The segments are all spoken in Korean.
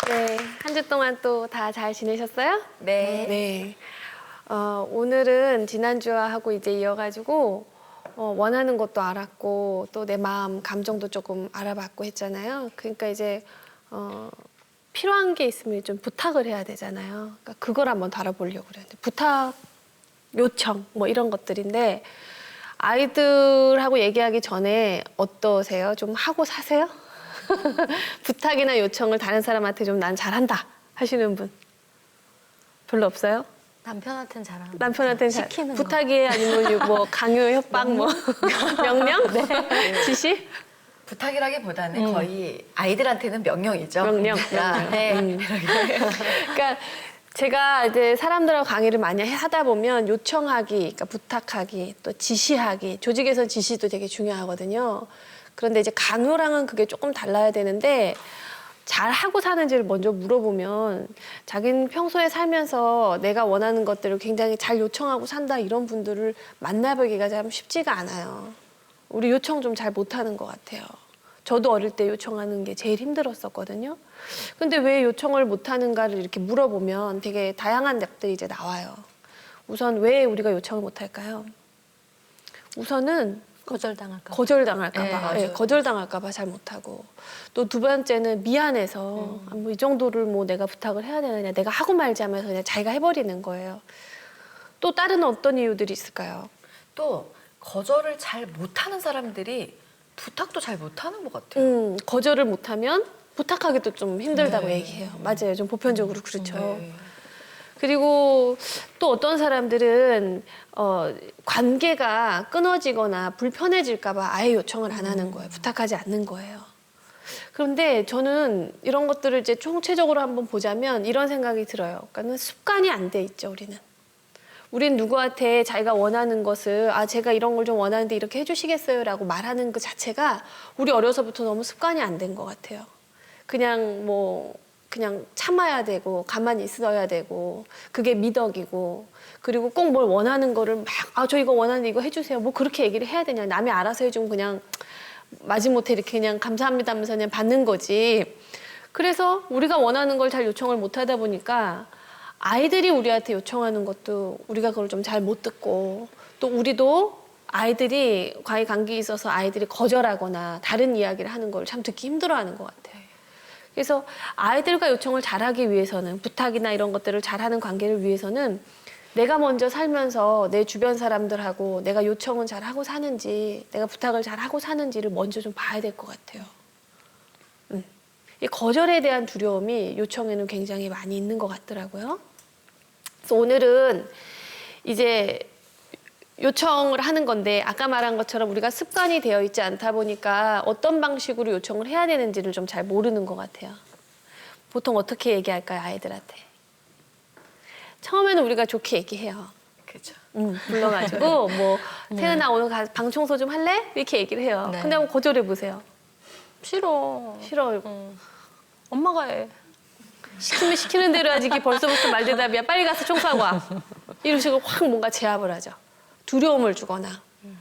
네, 한 주 동안 또 다 잘 지내셨어요? 네. 네. 오늘은 지난주와 하고 이제 이어가지고 원하는 것도 알았고 또 내 마음, 감정도 조금 알아봤고 했잖아요. 그러니까 이제 필요한 게 있으면 좀 부탁을 해야 되잖아요. 그러니까 그걸 한번 다뤄보려고 그래요. 부탁, 요청 뭐 이런 것들인데 아이들하고 얘기하기 전에 어떠세요? 좀 하고 사세요? 부탁이나 요청을 다른 사람한테 좀 난 잘한다 하시는 분 별로 없어요? 남편한테는 잘하는 남편한테는 시키는 거. 부탁이에요? 아니면 뭐 강요, 협박, 뭐 명령? 지시? 부탁이라기보다는 거의 아이들한테는 명령이죠. 명령. 야, 해. 그러니까 제가 이제 사람들하고 강의를 많이 하다 보면 요청하기, 그러니까 부탁하기, 또 지시하기, 조직에서 지시도 되게 중요하거든요. 그런데 이제 강요랑은 그게 조금 달라야 되는데 잘 하고 사는지를 먼저 물어보면 자기는 평소에 살면서 내가 원하는 것들을 굉장히 잘 요청하고 산다 이런 분들을 만나보기가 참 쉽지가 않아요. 우리 요청 좀 잘 못하는 것 같아요. 저도 어릴 때 요청하는 게 제일 힘들었었거든요. 근데 왜 요청을 못하는가를 이렇게 물어보면 되게 다양한 답들이 이제 나와요. 우선 왜 우리가 요청을 못할까요? 우선은 거절당할까 봐. 거절당할까 네, 봐. 맞아요. 예, 거절당할까 봐 잘 못하고. 또 두 번째는 미안해서 뭐 이 정도를 뭐 내가 부탁을 해야 되느냐. 내가 하고 말지 하면서 그냥 자기가 해버리는 거예요. 또 다른 어떤 이유들이 있을까요? 또 거절을 잘 못하는 사람들이 부탁도 잘 못하는 것 같아요. 거절을 못하면 부탁하기도 좀 힘들다고 네. 얘기해요. 맞아요. 좀 보편적으로 그렇죠. 네. 그리고 또 어떤 사람들은 관계가 끊어지거나 불편해질까 봐 아예 요청을 안 하는 거예요. 부탁하지 않는 거예요. 그런데 저는 이런 것들을 이제 총체적으로 한번 보자면 이런 생각이 들어요. 그러니까 습관이 안 돼 있죠, 우리는. 우린 누구한테 자기가 원하는 것을 제가 이런 걸 좀 원하는데 이렇게 해주시겠어요? 라고 말하는 그 자체가 우리 어려서부터 너무 습관이 안 된 것 같아요. 그냥 참아야 되고 가만히 있어야 되고 그게 미덕이고 그리고 꼭 뭘 원하는 거를 막 저 이거 원하는데 이거 해주세요. 뭐 그렇게 얘기를 해야 되냐. 남이 알아서 해주면 그냥 마지못해 이렇게 그냥 감사합니다 하면서 그냥 받는 거지. 그래서 우리가 원하는 걸 잘 요청을 못 하다 보니까 아이들이 우리한테 요청하는 것도 우리가 그걸 좀 잘 못 듣고 또 우리도 아이들이 과외 관계에 있어서 아이들이 거절하거나 다른 이야기를 하는 걸 참 듣기 힘들어하는 것 같아요. 그래서 아이들과 요청을 잘하기 위해서는 부탁이나 이런 것들을 잘하는 관계를 위해서는 내가 먼저 살면서 내 주변 사람들하고 내가 요청은 잘하고 사는지 내가 부탁을 잘하고 사는지를 먼저 좀 봐야 될 것 같아요. 이 거절에 대한 두려움이 요청에는 굉장히 많이 있는 것 같더라고요. 그래서 오늘은 이제 요청을 하는 건데 아까 말한 것처럼 우리가 습관이 되어 있지 않다 보니까 어떤 방식으로 요청을 해야 되는지를 좀 잘 모르는 것 같아요. 보통 어떻게 얘기할까요, 아이들한테? 처음에는 우리가 좋게 얘기해요. 그렇죠. 불러가지고 뭐 태은아 오늘 방 청소 좀 할래? 이렇게 얘기를 해요. 네. 근데 한번 거절해 보세요. 싫어. 싫어. 엄마가 해. 시키면 시키는 대로 하지 이게 벌써부터 말대답이야. 빨리 가서 청소하고 와. 이런 식으로 확 뭔가 제압을 하죠. 두려움을 주거나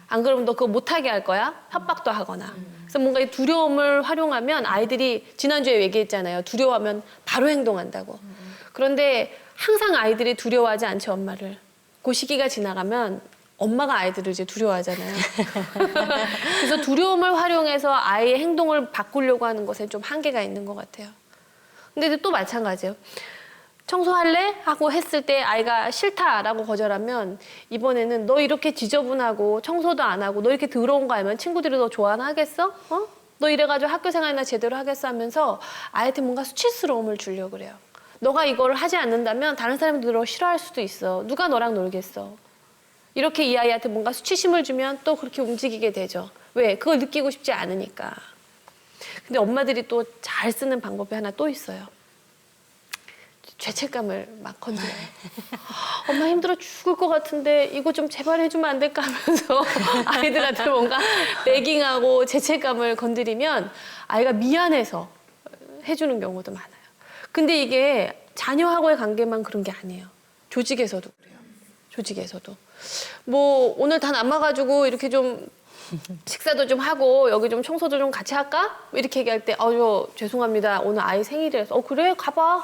안 그러면 너 그거 못하게 할 거야? 협박도 하거나. 그래서 뭔가 이 두려움을 활용하면 아이들이 지난주에 얘기했잖아요. 두려워하면 바로 행동한다고. 그런데 항상 아이들이 두려워하지 않죠, 엄마를. 그 시기가 지나가면 엄마가 아이들을 이제 두려워하잖아요. 그래서 두려움을 활용해서 아이의 행동을 바꾸려고 하는 것에 좀 한계가 있는 것 같아요. 근데 또 마찬가지예요. 청소할래? 하고 했을 때 아이가 싫다라고 거절하면 이번에는 너 이렇게 지저분하고 청소도 안 하고 너 이렇게 더러운 거 알면 친구들이 너 좋아하나 하겠어? 너 이래가지고 학교 생활이나 제대로 하겠어 하면서 아이한테 뭔가 수치스러움을 주려고 그래요. 너가 이거를 하지 않는다면 다른 사람들이 너 싫어할 수도 있어. 누가 너랑 놀겠어. 이렇게 이 아이한테 뭔가 수치심을 주면 또 그렇게 움직이게 되죠. 왜? 그걸 느끼고 싶지 않으니까. 근데 엄마들이 또 잘 쓰는 방법이 하나 또 있어요. 죄책감을 막 건드려요. 엄마 힘들어 죽을 것 같은데 이거 좀 제발 해주면 안 될까 하면서 아이들한테 뭔가 베깅하고 죄책감을 건드리면 아이가 미안해서 해주는 경우도 많아요. 근데 이게 자녀하고의 관계만 그런 게 아니에요. 조직에서도 그래요. 조직에서도. 뭐 오늘 다 남아가지고 이렇게 좀 식사도 좀 하고 여기 좀 청소도 좀 같이 할까? 이렇게 얘기할 때 저 죄송합니다. 오늘 아이 생일이라서 그래 가봐.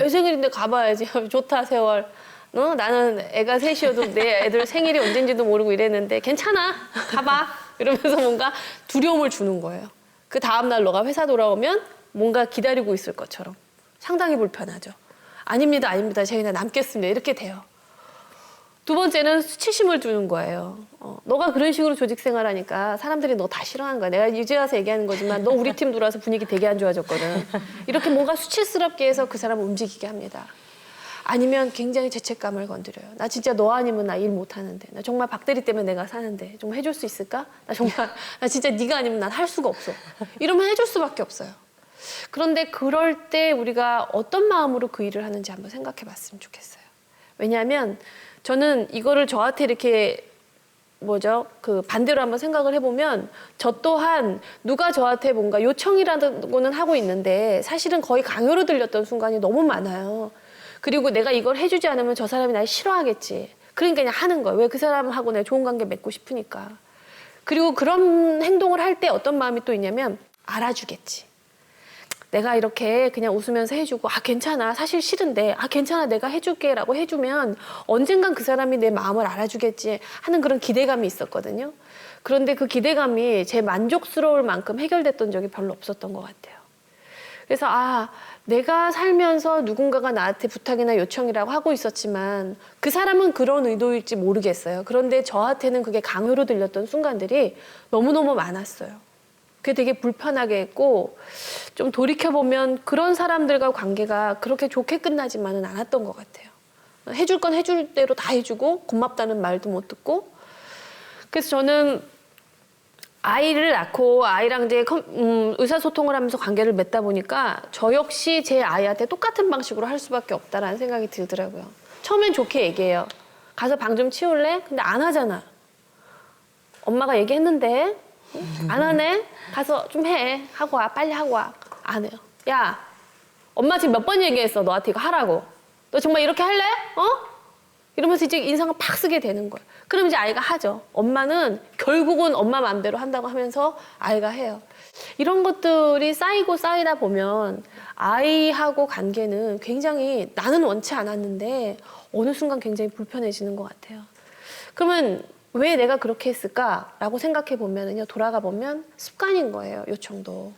애 생일인데 가봐야지. 좋다 세월. 나는 애가 셋이어도 내 애들 생일이 언젠지도 모르고 이랬는데 괜찮아 가봐. 이러면서 뭔가 두려움을 주는 거예요. 그 다음날 너가 회사 돌아오면 뭔가 기다리고 있을 것처럼 상당히 불편하죠. 아닙니다. 제가 그냥 남겠습니다. 이렇게 돼요. 두 번째는 수치심을 두는 거예요. 너가 그런 식으로 조직 생활하니까 사람들이 너 다 싫어하는 거야. 내가 이제 와서 얘기하는 거지만 너 우리 팀 들어와서 분위기 되게 안 좋아졌거든. 이렇게 뭔가 수치스럽게 해서 그 사람을 움직이게 합니다. 아니면 굉장히 죄책감을 건드려요. 나 진짜 너 아니면 나 일 못하는데. 나 정말 박대리 때문에 내가 사는데 좀 해줄 수 있을까? 나 진짜 네가 아니면 난 할 수가 없어. 이러면 해줄 수밖에 없어요. 그런데 그럴 때 우리가 어떤 마음으로 그 일을 하는지 한번 생각해 봤으면 좋겠어요. 왜냐하면 저는 이거를 저한테 이렇게 그 반대로 한번 생각을 해보면 저 또한 누가 저한테 뭔가 요청이라고는 하고 있는데 사실은 거의 강요로 들렸던 순간이 너무 많아요. 그리고 내가 이걸 해주지 않으면 저 사람이 날 싫어하겠지. 그러니까 그냥 하는 거예요. 왜 그 사람하고 내가 좋은 관계 맺고 싶으니까. 그리고 그런 행동을 할 때 어떤 마음이 또 있냐면 알아주겠지. 내가 이렇게 그냥 웃으면서 해주고 괜찮아 사실 싫은데 괜찮아 내가 해줄게 라고 해주면 언젠간 그 사람이 내 마음을 알아주겠지 하는 그런 기대감이 있었거든요. 그런데 그 기대감이 제 만족스러울 만큼 해결됐던 적이 별로 없었던 것 같아요. 그래서 내가 살면서 누군가가 나한테 부탁이나 요청이라고 하고 있었지만 그 사람은 그런 의도일지 모르겠어요. 그런데 저한테는 그게 강요로 들렸던 순간들이 너무너무 많았어요. 그게 되게 불편하게 했고 좀 돌이켜보면 그런 사람들과 관계가 그렇게 좋게 끝나지만은 않았던 것 같아요. 해줄 건 해줄 대로 다 해주고 고맙다는 말도 못 듣고 그래서 저는 아이를 낳고 아이랑 이제 의사소통을 하면서 관계를 맺다 보니까 저 역시 제 아이한테 똑같은 방식으로 할 수밖에 없다라는 생각이 들더라고요. 처음엔 좋게 얘기해요. 가서 방 좀 치울래? 근데 안 하잖아. 엄마가 얘기했는데 안 하네? 가서 좀 해. 하고 와. 빨리 하고 와. 안 해요. 야, 엄마 지금 몇 번 얘기했어. 너한테 이거 하라고. 너 정말 이렇게 할래? 이러면서 이제 인상을 팍 쓰게 되는 거예요. 그럼 이제 아이가 하죠. 엄마는 결국은 엄마 마음대로 한다고 하면서 아이가 해요. 이런 것들이 쌓이고 쌓이다 보면 아이하고 관계는 굉장히 나는 원치 않았는데 어느 순간 굉장히 불편해지는 것 같아요. 그러면 왜 내가 그렇게 했을까라고 생각해 보면은요, 돌아가 보면 습관인 거예요. 요청도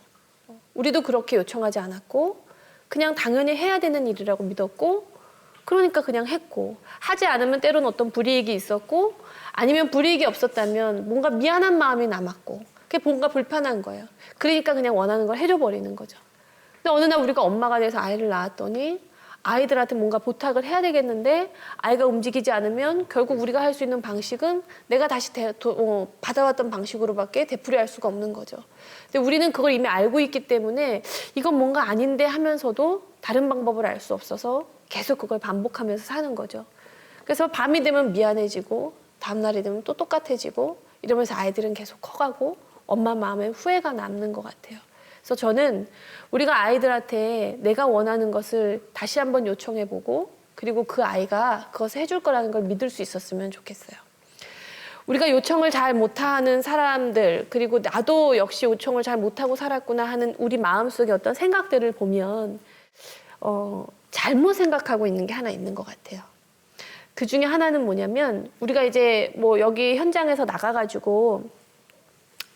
우리도 그렇게 요청하지 않았고 그냥 당연히 해야 되는 일이라고 믿었고 그러니까 그냥 했고 하지 않으면 때로는 어떤 불이익이 있었고 아니면 불이익이 없었다면 뭔가 미안한 마음이 남았고 그게 뭔가 불편한 거예요. 그러니까 그냥 원하는 걸 해줘 버리는 거죠. 근데 어느 날 우리가 엄마가 돼서 아이를 낳았더니 아이들한테 뭔가 부탁을 해야 되겠는데 아이가 움직이지 않으면 결국 우리가 할 수 있는 방식은 내가 다시 받아왔던 방식으로밖에 되풀이할 수가 없는 거죠. 근데 우리는 그걸 이미 알고 있기 때문에 이건 뭔가 아닌데 하면서도 다른 방법을 알 수 없어서 계속 그걸 반복하면서 사는 거죠. 그래서 밤이 되면 미안해지고 다음날이 되면 또 똑같아지고 이러면서 아이들은 계속 커가고 엄마 마음에 후회가 남는 것 같아요. 그래서 저는 우리가 아이들한테 내가 원하는 것을 다시 한번 요청해보고 그리고 그 아이가 그것을 해줄 거라는 걸 믿을 수 있었으면 좋겠어요. 우리가 요청을 잘 못하는 사람들 그리고 나도 역시 요청을 잘 못하고 살았구나 하는 우리 마음속에 어떤 생각들을 보면 잘못 생각하고 있는 게 하나 있는 것 같아요. 그 중에 하나는 뭐냐면 우리가 이제 여기 현장에서 나가가지고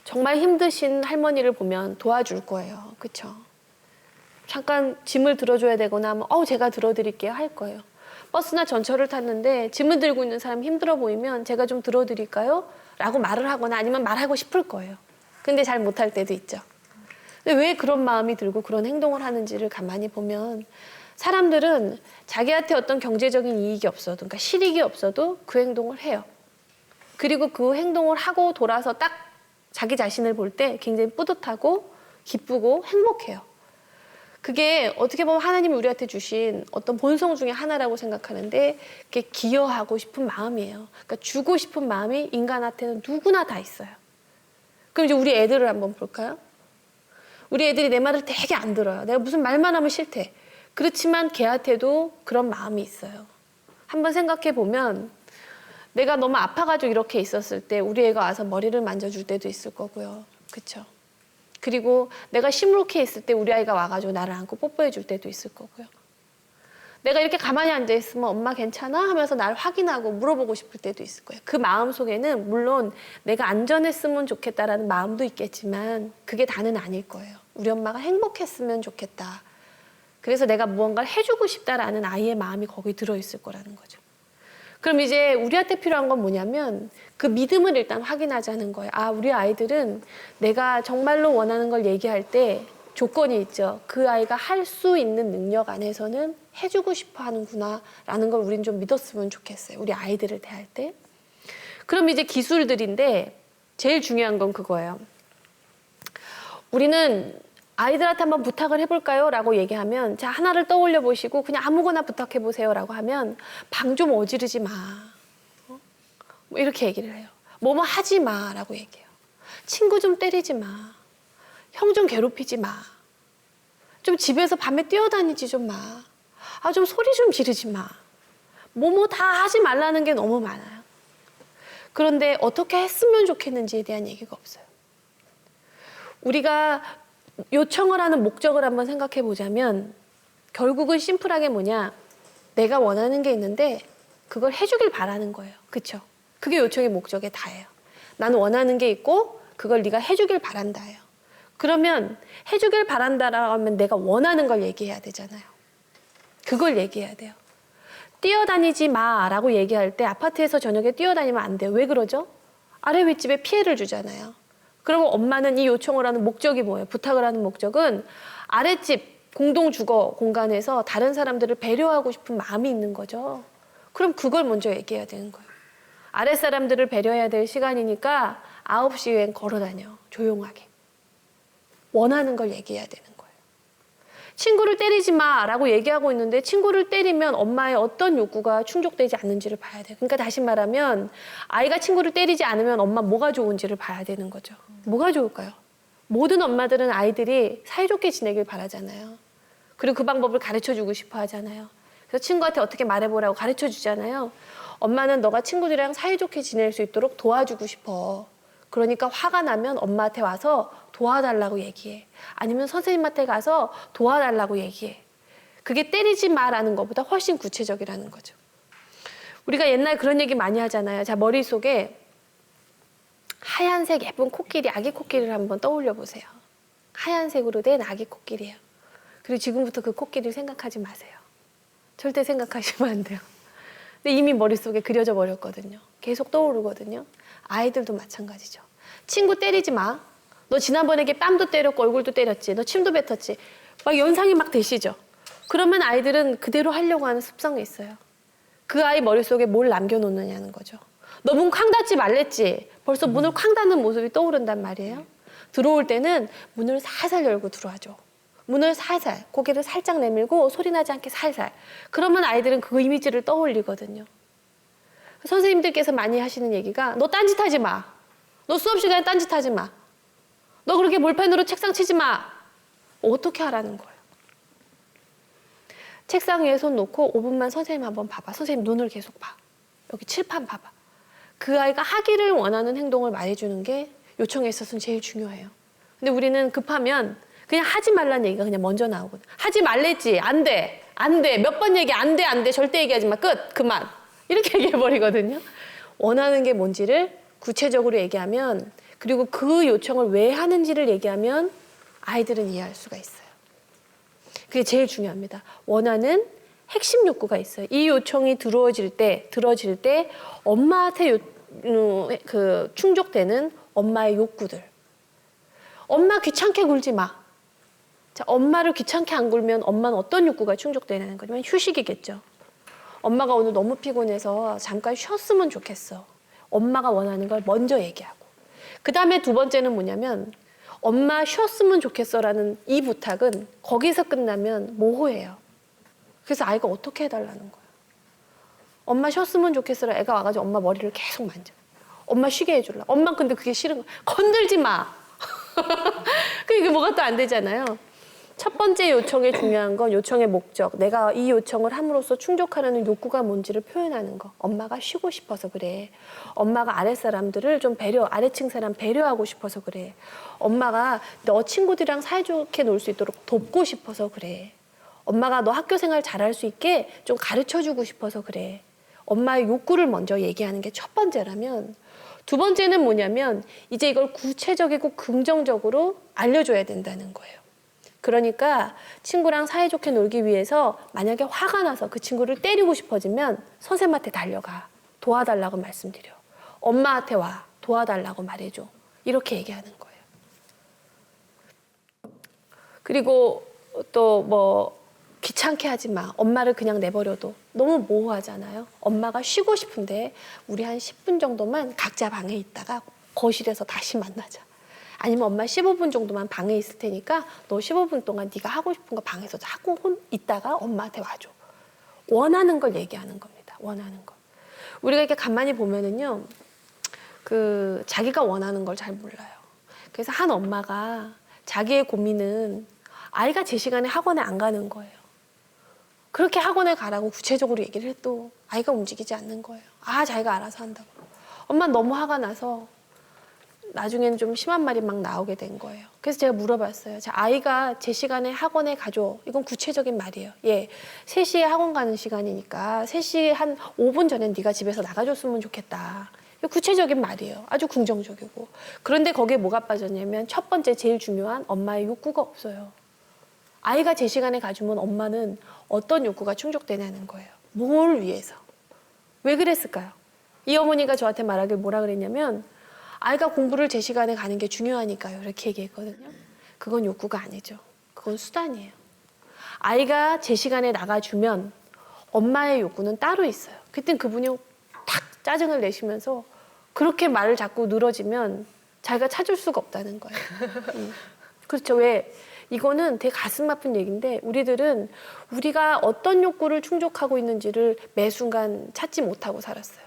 정말 힘드신 할머니를 보면 도와줄 거예요. 그렇죠? 잠깐 짐을 들어줘야 되거나 하면 제가 들어드릴게요 할 거예요. 버스나 전철을 탔는데 짐을 들고 있는 사람이 힘들어 보이면 제가 좀 들어드릴까요? 라고 말을 하거나 아니면 말하고 싶을 거예요. 근데 잘 못할 때도 있죠. 근데 왜 그런 마음이 들고 그런 행동을 하는지를 가만히 보면 사람들은 자기한테 어떤 경제적인 이익이 없어도 그러니까 실익이 없어도 그 행동을 해요. 그리고 그 행동을 하고 돌아서 딱 자기 자신을 볼 때 굉장히 뿌듯하고 기쁘고 행복해요. 그게 어떻게 보면 하나님이 우리한테 주신 어떤 본성 중에 하나라고 생각하는데 그게 기여하고 싶은 마음이에요. 그러니까 주고 싶은 마음이 인간한테는 누구나 다 있어요. 그럼 이제 우리 애들을 한번 볼까요? 우리 애들이 내 말을 되게 안 들어요. 내가 무슨 말만 하면 싫대. 그렇지만 걔한테도 그런 마음이 있어요. 한번 생각해 보면 내가 너무 아파가지고 이렇게 있었을 때 우리 애가 와서 머리를 만져줄 때도 있을 거고요. 그렇죠? 그리고 내가 시무룩해 있을 때 우리 아이가 와가지고 나를 안고 뽀뽀해 줄 때도 있을 거고요. 내가 이렇게 가만히 앉아 있으면 엄마 괜찮아? 하면서 나를 확인하고 물어보고 싶을 때도 있을 거예요. 그 마음 속에는 물론 내가 안전했으면 좋겠다라는 마음도 있겠지만 그게 다는 아닐 거예요. 우리 엄마가 행복했으면 좋겠다. 그래서 내가 무언가를 해주고 싶다라는 아이의 마음이 거기 들어있을 거라는 거죠. 그럼 이제 우리한테 필요한 건 뭐냐면 그 믿음을 일단 확인하자는 거예요. 아, 우리 아이들은 내가 정말로 원하는 걸 얘기할 때 조건이 있죠. 그 아이가 할 수 있는 능력 안에서는 해주고 싶어 하는구나 라는 걸 우린 좀 믿었으면 좋겠어요. 우리 아이들을 대할 때. 그럼 이제 기술들인데 제일 중요한 건 그거예요. 우리는 아이들한테 한번 부탁을 해볼까요? 라고 얘기하면 자, 하나를 떠올려 보시고 그냥 아무거나 부탁해 보세요 라고 하면 방 좀 어지르지 마. 뭐 이렇게 얘기를 해요. 뭐뭐 하지 마 라고 얘기해요. 친구 좀 때리지 마. 형 좀 괴롭히지 마. 좀 집에서 밤에 뛰어다니지 좀 마. 아, 좀 소리 좀 지르지 마. 뭐뭐 다 하지 말라는 게 너무 많아요. 그런데 어떻게 했으면 좋겠는지에 대한 얘기가 없어요. 우리가 요청을 하는 목적을 한번 생각해 보자면 결국은 심플하게 뭐냐. 내가 원하는 게 있는데 그걸 해주길 바라는 거예요. 그렇죠? 그게 요청의 목적에 다예요. 나는 원하는 게 있고 그걸 네가 해주길 바란다예요. 그러면 해주길 바란다라고 하면 내가 원하는 걸 얘기해야 되잖아요. 그걸 얘기해야 돼요. 뛰어다니지 마라고 얘기할 때 아파트에서 저녁에 뛰어다니면 안 돼요. 왜 그러죠? 아래 윗집에 피해를 주잖아요. 그러면 엄마는 이 요청을 하는 목적이 뭐예요? 부탁을 하는 목적은 아랫집 공동주거 공간에서 다른 사람들을 배려하고 싶은 마음이 있는 거죠. 그럼 그걸 먼저 얘기해야 되는 거예요. 아랫사람들을 배려해야 될 시간이니까 9시 이후엔 걸어다녀. 조용하게. 원하는 걸 얘기해야 되는 거예요. 친구를 때리지 마라고 얘기하고 있는데 친구를 때리면 엄마의 어떤 욕구가 충족되지 않는지를 봐야 돼요. 그러니까 다시 말하면 아이가 친구를 때리지 않으면 엄마 뭐가 좋은지를 봐야 되는 거죠. 뭐가 좋을까요? 모든 엄마들은 아이들이 사이좋게 지내길 바라잖아요. 그리고 그 방법을 가르쳐주고 싶어 하잖아요. 그래서 친구한테 어떻게 말해보라고 가르쳐주잖아요. 엄마는 너가 친구들이랑 사이좋게 지낼 수 있도록 도와주고 싶어. 그러니까 화가 나면 엄마한테 와서 도와달라고 얘기해. 아니면 선생님한테 가서 도와달라고 얘기해. 그게 때리지 마라는 것보다 훨씬 구체적이라는 거죠. 우리가 옛날 그런 얘기 많이 하잖아요. 자, 머릿속에 하얀색 예쁜 코끼리, 아기 코끼리를 한번 떠올려 보세요. 하얀색으로 된 아기 코끼리예요. 그리고 지금부터 그 코끼리를 생각하지 마세요. 절대 생각하시면 안 돼요. 근데 이미 머릿속에 그려져 버렸거든요. 계속 떠오르거든요. 아이들도 마찬가지죠. 친구 때리지 마. 너 지난번에 뺨도 때렸고 얼굴도 때렸지. 너 침도 뱉었지. 막 연상이 막 되시죠. 그러면 아이들은 그대로 하려고 하는 습성이 있어요. 그 아이 머릿속에 뭘 남겨놓느냐는 거죠. 너 문 쾅 닫지 말랬지. 벌써 문을 쾅 닫는 모습이 떠오른단 말이에요. 들어올 때는 문을 살살 열고 들어와줘. 문을 살살, 고개를 살짝 내밀고 소리 나지 않게 살살. 그러면 아이들은 그 이미지를 떠올리거든요. 선생님들께서 많이 하시는 얘기가 너 딴짓하지 마. 너 수업 시간에 딴짓하지 마. 너 그렇게 볼펜으로 책상 치지 마. 어떻게 하라는 거예요? 책상 위에 손 놓고 5분만 선생님 한번 봐봐. 선생님 눈을 계속 봐. 여기 칠판 봐봐. 그 아이가 하기를 원하는 행동을 말해주는 게 요청에 있어서는 제일 중요해요. 근데 우리는 급하면 그냥 하지 말라는 얘기가 그냥 먼저 나오거든. 하지 말랬지. 안 돼. 안 돼. 몇 번 얘기 안 돼. 안 돼. 절대 얘기하지 마. 끝. 그만. 이렇게 얘기해버리거든요. 원하는 게 뭔지를 구체적으로 얘기하면 그리고 그 요청을 왜 하는지를 얘기하면 아이들은 이해할 수가 있어요. 그게 제일 중요합니다. 원하는 핵심 욕구가 있어요. 이 요청이 들어질 때 엄마한테 충족되는 엄마의 욕구들. 엄마 귀찮게 굴지 마. 자, 엄마를 귀찮게 안 굴면 엄마는 어떤 욕구가 충족되는 거냐면 휴식이겠죠. 엄마가 오늘 너무 피곤해서 잠깐 쉬었으면 좋겠어. 엄마가 원하는 걸 먼저 얘기하고. 그 다음에 두 번째는 뭐냐면 엄마 쉬었으면 좋겠어라는 이 부탁은 거기서 끝나면 모호해요. 그래서 아이가 어떻게 해달라는 거예요. 엄마 쉬었으면 좋겠어라 애가 와가지고 엄마 머리를 계속 만져. 엄마 쉬게 해줄라. 엄마 근데 그게 싫은 거야. 건들지 마. 그게 뭐가 또 안 되잖아요. 첫 번째 요청에 중요한 건 요청의 목적. 내가 이 요청을 함으로써 충족하려는 욕구가 뭔지를 표현하는 거. 엄마가 쉬고 싶어서 그래. 엄마가 아랫사람들을 좀 아래층 사람 배려하고 싶어서 그래. 엄마가 너 친구들이랑 사이좋게 놀 수 있도록 돕고 싶어서 그래. 엄마가 너 학교 생활 잘할 수 있게 좀 가르쳐주고 싶어서 그래. 엄마의 욕구를 먼저 얘기하는 게 첫 번째라면, 두 번째는 뭐냐면 이제 이걸 구체적이고 긍정적으로 알려줘야 된다는 거예요. 그러니까 친구랑 사이좋게 놀기 위해서 만약에 화가 나서 그 친구를 때리고 싶어지면 선생님한테 달려가. 도와달라고 말씀드려. 엄마한테 와. 도와달라고 말해줘. 이렇게 얘기하는 거예요. 그리고 또 뭐 귀찮게 하지 마. 엄마를 그냥 내버려둬. 너무 모호하잖아요. 엄마가 쉬고 싶은데 우리 한 10분 정도만 각자 방에 있다가 거실에서 다시 만나자. 아니면 엄마 15분 정도만 방에 있을 테니까 너 15분 동안 네가 하고 싶은 거 방에서 하고 있다가 엄마한테 와줘. 원하는 걸 얘기하는 겁니다. 원하는 걸. 우리가 이렇게 가만히 보면은요, 자기가 원하는 걸 잘 몰라요. 그래서 한 엄마가 자기의 고민은 아이가 제 시간에 학원에 안 가는 거예요. 그렇게 학원에 가라고 구체적으로 얘기를 해도 아이가 움직이지 않는 거예요. 자기가 알아서 한다고. 엄마 너무 화가 나서 나중에는 좀 심한 말이 막 나오게 된 거예요. 그래서 제가 물어봤어요. 아이가 제 시간에 학원에 가줘. 이건 구체적인 말이에요. 3시에 학원 가는 시간이니까 3시 한 5분 전에 네가 집에서 나가줬으면 좋겠다. 구체적인 말이에요. 아주 긍정적이고. 그런데 거기에 뭐가 빠졌냐면 첫 번째 제일 중요한 엄마의 욕구가 없어요. 아이가 제 시간에 가주면 엄마는 어떤 욕구가 충족되냐는 거예요. 뭘 위해서? 왜 그랬을까요? 이 어머니가 저한테 말하길 뭐라 그랬냐면 아이가 공부를 제 시간에 가는 게 중요하니까요. 이렇게 얘기했거든요. 그건 욕구가 아니죠. 그건 수단이에요. 아이가 제 시간에 나가주면 엄마의 욕구는 따로 있어요. 그땐 그분이 탁 짜증을 내시면서 그렇게 말을 자꾸 늘어지면 자기가 찾을 수가 없다는 거예요. 그렇죠. 왜? 이거는 되게 가슴 아픈 얘기인데 우리들은 우리가 어떤 욕구를 충족하고 있는지를 매 순간 찾지 못하고 살았어요.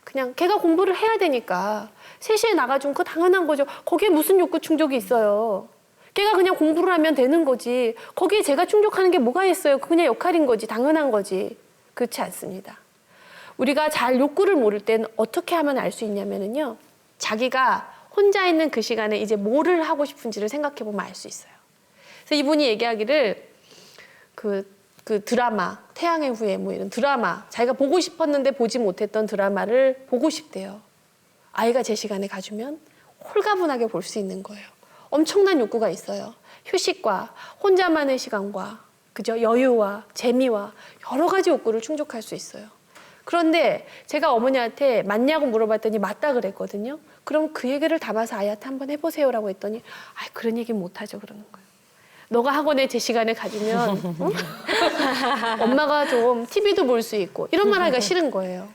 그냥 걔가 공부를 해야 되니까 3시에 나가주면 그거 당연한 거죠. 거기에 무슨 욕구 충족이 있어요. 걔가 그냥 공부를 하면 되는 거지. 거기에 제가 충족하는 게 뭐가 있어요. 그냥 역할인 거지. 당연한 거지. 그렇지 않습니다. 우리가 잘 욕구를 모를 땐 어떻게 하면 알 수 있냐면요. 자기가 혼자 있는 그 시간에 이제 뭐를 하고 싶은지를 생각해 보면 알 수 있어요. 그래서 이분이 얘기하기를 그 드라마, 태양의 후예 뭐 이런 드라마, 자기가 보고 싶었는데 보지 못했던 드라마를 보고 싶대요. 아이가 제 시간에 가주면 홀가분하게 볼 수 있는 거예요. 엄청난 욕구가 있어요. 휴식과 혼자만의 시간과 그죠? 여유와 재미와 여러 가지 욕구를 충족할 수 있어요. 그런데 제가 어머니한테 맞냐고 물어봤더니 맞다 그랬거든요. 그럼 그 얘기를 담아서 아이한테 한번 해보세요라고 했더니 그런 얘기 못하죠 그러는 거예요. 너가 학원에 제 시간에 가주면 응? 엄마가 좀 TV도 볼 수 있고 이런 말 하기가 싫은 거예요.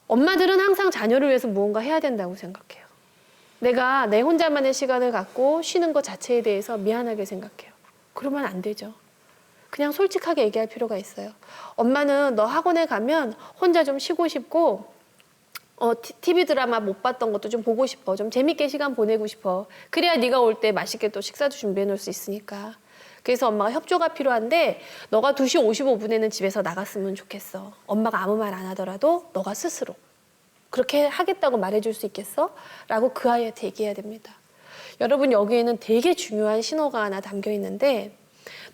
엄마들은 항상 자녀를 위해서 무언가 해야 된다고 생각해요. 내가 내 혼자만의 시간을 갖고 쉬는 것 자체에 대해서 미안하게 생각해요. 그러면 안 되죠. 그냥 솔직하게 얘기할 필요가 있어요. 엄마는 너 학원에 가면 혼자 좀 쉬고 싶고 TV 드라마 못 봤던 것도 좀 보고 싶어. 좀 재밌게 시간 보내고 싶어. 그래야 네가 올 때 맛있게 또 식사도 준비해 놓을 수 있으니까. 그래서 엄마가 협조가 필요한데 너가 2시 55분에는 집에서 나갔으면 좋겠어. 엄마가 아무 말 안 하더라도 너가 스스로. 그렇게 하겠다고 말해줄 수 있겠어? 라고 그 아이한테 얘기해야 됩니다. 여러분 여기에는 되게 중요한 신호가 하나 담겨 있는데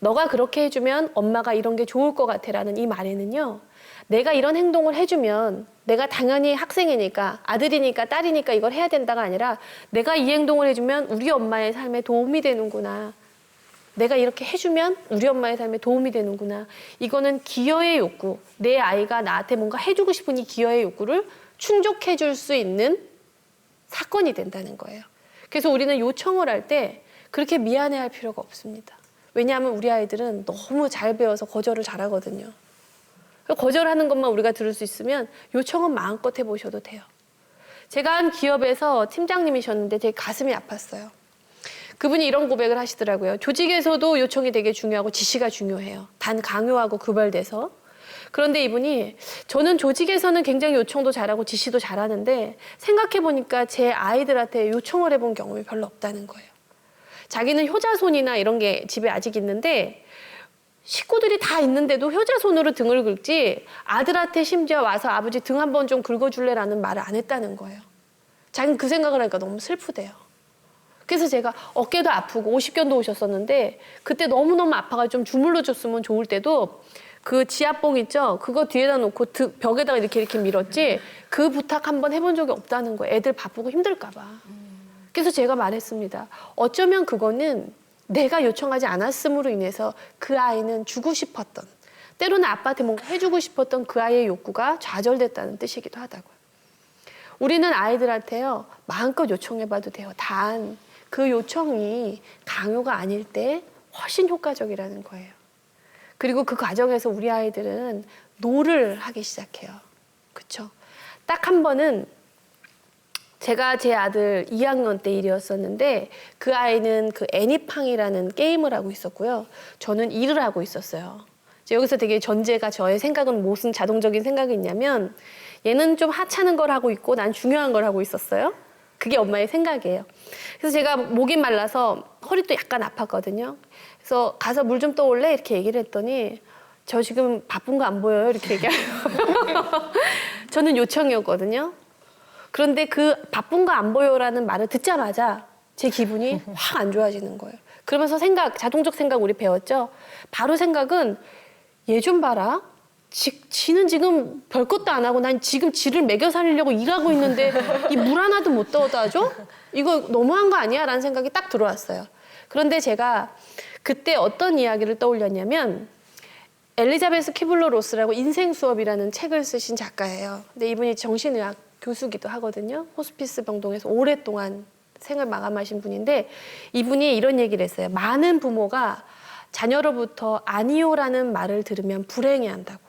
너가 그렇게 해주면 엄마가 이런 게 좋을 것 같아 라는 이 말에는요. 내가 이런 행동을 해주면 내가 당연히 학생이니까 아들이니까 딸이니까 이걸 해야 된다가 아니라 내가 이 행동을 해주면 우리 엄마의 삶에 도움이 되는구나. 내가 이렇게 해주면 우리 엄마의 삶에 도움이 되는구나. 이거는 기여의 욕구. 내 아이가 나한테 뭔가 해주고 싶은 이 기여의 욕구를 충족해 줄 수 있는 사건이 된다는 거예요. 그래서 우리는 요청을 할 때 그렇게 미안해할 필요가 없습니다. 왜냐하면 우리 아이들은 너무 잘 배워서 거절을 잘하거든요. 거절하는 것만 우리가 들을 수 있으면 요청은 마음껏 해보셔도 돼요. 제가 한 기업에서 팀장님이셨는데 되게 가슴이 아팠어요. 그분이 이런 고백을 하시더라고요. 조직에서도 요청이 되게 중요하고 지시가 중요해요. 단 강요하고 구별돼서. 그런데 이분이 저는 조직에서는 굉장히 요청도 잘하고 지시도 잘하는데 생각해보니까 제 아이들한테 요청을 해본 경험이 별로 없다는 거예요. 자기는 효자손이나 이런 게 집에 아직 있는데 식구들이 다 있는데도 효자손으로 등을 긁지 아들한테 심지어 와서 아버지 등 한번 좀 긁어줄래라는 말을 안 했다는 거예요. 자기는 그 생각을 하니까 너무 슬프대요. 그래서 제가 어깨도 아프고 50견도 오셨었는데 그때 너무너무 아파가지고 좀 주물러 줬으면 좋을 때도 그 지압봉 있죠? 그거 뒤에다 놓고 벽에다가 이렇게 밀었지 그 부탁 한번 해본 적이 없다는 거예요. 애들 바쁘고 힘들까 봐. 그래서 제가 말했습니다. 어쩌면 그거는 내가 요청하지 않았음으로 인해서 그 아이는 주고 싶었던 때로는 아빠한테 뭔가 해주고 싶었던 그 아이의 욕구가 좌절됐다는 뜻이기도 하다고요. 우리는 아이들한테요. 마음껏 요청해봐도 돼요. 단 그 요청이 강요가 아닐 때 훨씬 효과적이라는 거예요. 그리고 그 과정에서 우리 아이들은 노를 하기 시작해요. 그렇죠? 딱 한 번은 제가 제 아들 2학년 때 일이었었는데 그 아이는 그 애니팡이라는 게임을 하고 있었고요. 저는 일을 하고 있었어요. 이제 여기서 되게 전제가 저의 생각은 무슨 자동적인 생각이 있냐면 얘는 좀 하찮은 걸 하고 있고 난 중요한 걸 하고 있었어요. 그게 엄마의 생각이에요. 그래서 제가 목이 말라서 허리도 약간 아팠거든요. 그래서 가서 물 좀 떠올래? 이렇게 얘기를 했더니 저 지금 바쁜 거 안 보여요? 이렇게 얘기해요. 저는 요청이었거든요. 그런데 그 바쁜 거 안 보여라는 말을 듣자마자 제 기분이 확 안 좋아지는 거예요. 그러면서 자동적 생각 우리 배웠죠? 바로 생각은 얘 좀 봐라. 지는 지금 별것도 안 하고 난 지금 지를 먹여 살리려고 일하고 있는데 이 물 하나도 못 떠다 줘? 이거 너무한 거 아니야? 라는 생각이 딱 들어왔어요. 그런데 제가 그때 어떤 이야기를 떠올렸냐면 엘리자베스 키블러 로스라고 인생 수업이라는 책을 쓰신 작가예요. 근데 이분이 정신의학 교수기도 하거든요. 호스피스 병동에서 오랫동안 생을 마감하신 분인데 이분이 이런 얘기를 했어요. 많은 부모가 자녀로부터 아니요라는 말을 들으면 불행해한다고.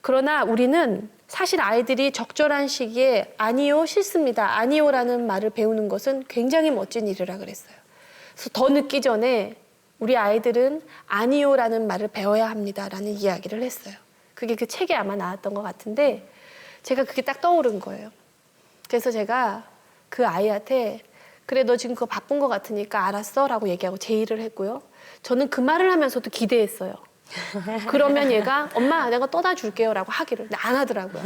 그러나 우리는 사실 아이들이 적절한 시기에 아니요, 싫습니다. 아니요라는 말을 배우는 것은 굉장히 멋진 일이라 그랬어요. 그래서 더 늦기 전에 우리 아이들은 아니요라는 말을 배워야 합니다라는 이야기를 했어요. 그게 그 책에 아마 나왔던 것 같은데 제가 그게 딱 떠오른 거예요. 그래서 제가 그 아이한테 그래 너 지금 그거 바쁜 것 같으니까 알았어 라고 얘기하고 제 일을 했고요. 저는 그 말을 하면서도 기대했어요. 그러면 얘가 엄마 내가 떠다 줄게요 라고 하기를. 근데 안 하더라고요.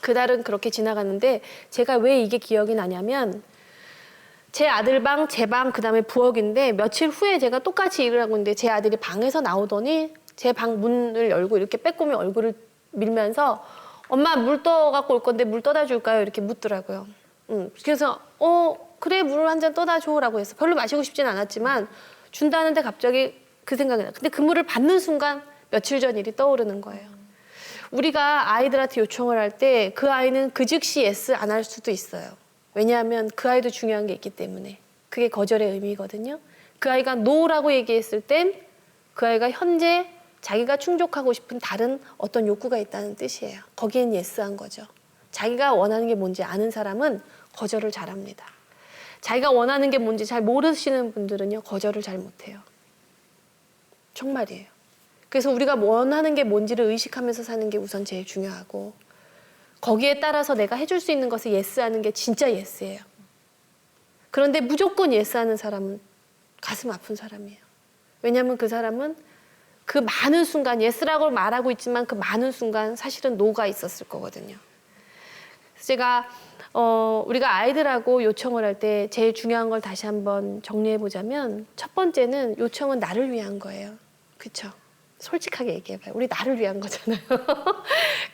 그날은 그렇게 지나갔는데 제가 왜 이게 기억이 나냐면 제 아들 방, 제 방, 그다음에 부엌인데 며칠 후에 제가 똑같이 일을 하고 있는데 제 아들이 방에서 나오더니 제 방 문을 열고 이렇게 빼꼼히 얼굴을 밀면서 엄마 물 떠 갖고 올 건데 물 떠다 줄까요? 이렇게 묻더라고요. 그래서 그래 물 한 잔 떠다 줘라고 해서 별로 마시고 싶진 않았지만 준다는데 갑자기 그 생각이 나. 근데 그 물을 받는 순간 며칠 전 일이 떠오르는 거예요. 우리가 아이들한테 요청을 할 때 그 아이는 그 즉시 예스 안 할 수도 있어요. 왜냐하면 그 아이도 중요한 게 있기 때문에. 그게 거절의 의미거든요. 그 아이가 노라고 얘기했을 땐 그 아이가 현재 자기가 충족하고 싶은 다른 어떤 욕구가 있다는 뜻이에요. 거기엔 예스한 거죠. 자기가 원하는 게 뭔지 아는 사람은 거절을 잘합니다. 자기가 원하는 게 뭔지 잘 모르시는 분들은요. 거절을 잘 못해요. 정말이에요. 그래서 우리가 원하는 게 뭔지를 의식하면서 사는 게 우선 제일 중요하고 거기에 따라서 내가 해줄 수 있는 것을 예스하는 게 진짜 예스예요. 그런데 무조건 예스하는 사람은 가슴 아픈 사람이에요. 왜냐하면 그 사람은 그 많은 순간 예스라고 말하고 있지만 그 많은 순간 사실은 노가 있었을 거거든요. 그래서 제가 우리가 아이들하고 요청을 할 때 제일 중요한 걸 다시 한번 정리해 보자면 첫 번째는 요청은 나를 위한 거예요. 그렇죠? 솔직하게 얘기해봐요. 우리 나를 위한 거잖아요.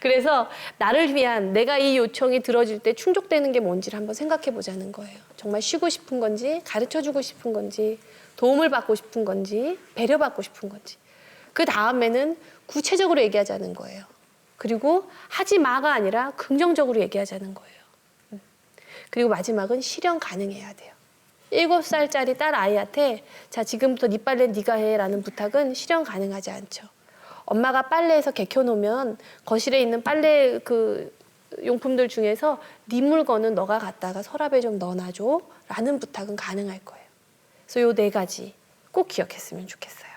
그래서 나를 위한 내가 이 요청이 들어질 때 충족되는 게 뭔지를 한번 생각해 보자는 거예요. 정말 쉬고 싶은 건지 가르쳐주고 싶은 건지 도움을 받고 싶은 건지 배려받고 싶은 건지 그 다음에는 구체적으로 얘기하자는 거예요. 그리고 하지 마가 아니라 긍정적으로 얘기하자는 거예요. 그리고 마지막은 실현 가능해야 돼요. 7살짜리 딸 아이한테 자 지금부터 네 빨래 네가 해라는 부탁은 실현 가능하지 않죠. 엄마가 빨래해서 개켜놓으면 거실에 있는 빨래 그 용품들 중에서 네 물건은 너가 갖다가 서랍에 좀 넣어놔줘 라는 부탁은 가능할 거예요. 그래서 요 4가지 꼭 기억했으면 좋겠어요.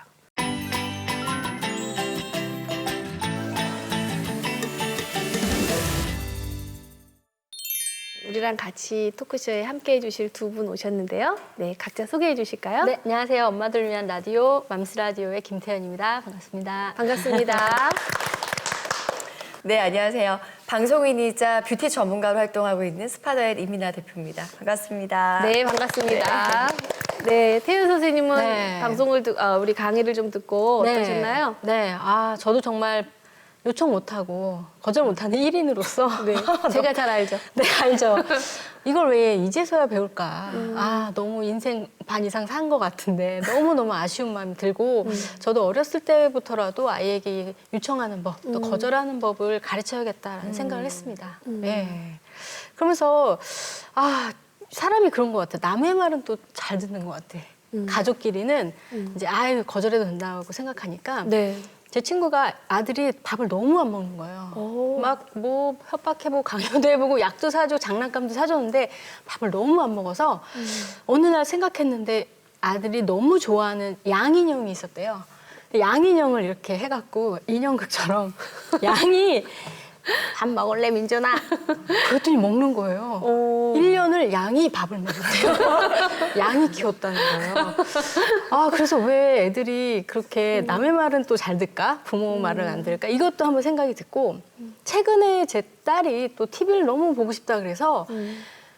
우리랑 같이 토크쇼에 함께해 주실 두 분 오셨는데요. 네, 각자 소개해 주실까요? 네, 안녕하세요. 엄마들을 위한 라디오 맘스 라디오의 김태현입니다. 반갑습니다. 반갑습니다. 네, 안녕하세요. 방송인이자 뷰티 전문가로 활동하고 있는 스파더의 이민아 대표입니다. 반갑습니다. 네, 반갑습니다. 네, 태연 선생님은 네. 방송을 우리 강의를 좀 듣고 어떠셨나요? 네, 저도 정말 요청 못하고 거절 못하는 1인으로서 네, 제가 잘 알죠. 네, 알죠. 이걸 왜 이제서야 배울까? 너무 인생 반 이상 산 것 같은데 너무너무 아쉬운 마음이 들고 저도 어렸을 때부터라도 아이에게 요청하는 법, 또 거절하는 법을 가르쳐야겠다라는 생각을 했습니다. 네. 그러면서 사람이 그런 것 같아. 남의 말은 또 잘 듣는 것 같아. 가족끼리는 이제 거절해도 된다고 생각하니까 네. 제 친구가 아들이 밥을 너무 안 먹는 거예요. 오. 막 뭐 협박해보고 강요도 해보고 약도 사주고 장난감도 사줬는데 밥을 너무 안 먹어서 어느 날 생각했는데 아들이 너무 좋아하는 양인형이 있었대요. 양인형을 이렇게 해갖고 인형극처럼 양이 밥 먹을래 민준아? 그랬더니 먹는 거예요. 오. 1년을 양이 밥을 먹었대요. 양이 키웠다는 거예요. 그래서 왜 애들이 그렇게 남의 말은 또 잘 듣까? 부모 말은 안 들을까? 이것도 한번 생각이 듣고 최근에 제 딸이 또 TV를 너무 보고 싶다 그래서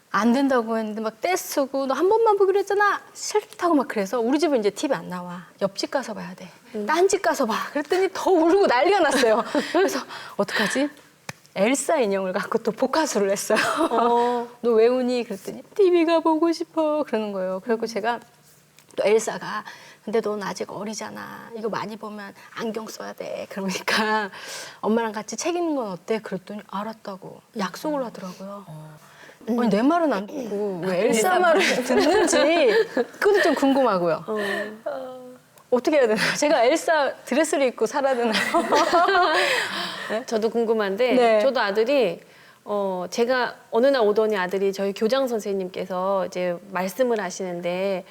안 된다고 했는데 막 떼쓰고 너 한 번만 보기로 했잖아. 싫다고 막 그래서 우리 집은 이제 TV 안 나와. 옆집 가서 봐야 돼. 딴 집 가서 봐. 그랬더니 더 울고 난리가 났어요. 그래서 어떡하지? 엘사 인형을 갖고 또 복화술을 했어요. 너 왜 우니? 그랬더니 TV가 보고 싶어 그러는 거예요. 그래서 제가 또 엘사가 근데 넌 아직 어리잖아. 이거 많이 보면 안경 써야 돼. 그러니까 엄마랑 같이 책 읽는 건 어때? 그랬더니 알았다고 약속을 하더라고요. 아니, 내 말은 안 듣고 왜 엘사 말을 듣는지 그것도 좀 궁금하고요. 어떻게 해야 되나요? 제가 엘사 드레스를 입고 살아야 되나요? 저도 궁금한데 네. 저도 아들이 제가 어느 날 오더니 아들이 저희 교장 선생님께서 이제 말씀을 하시는데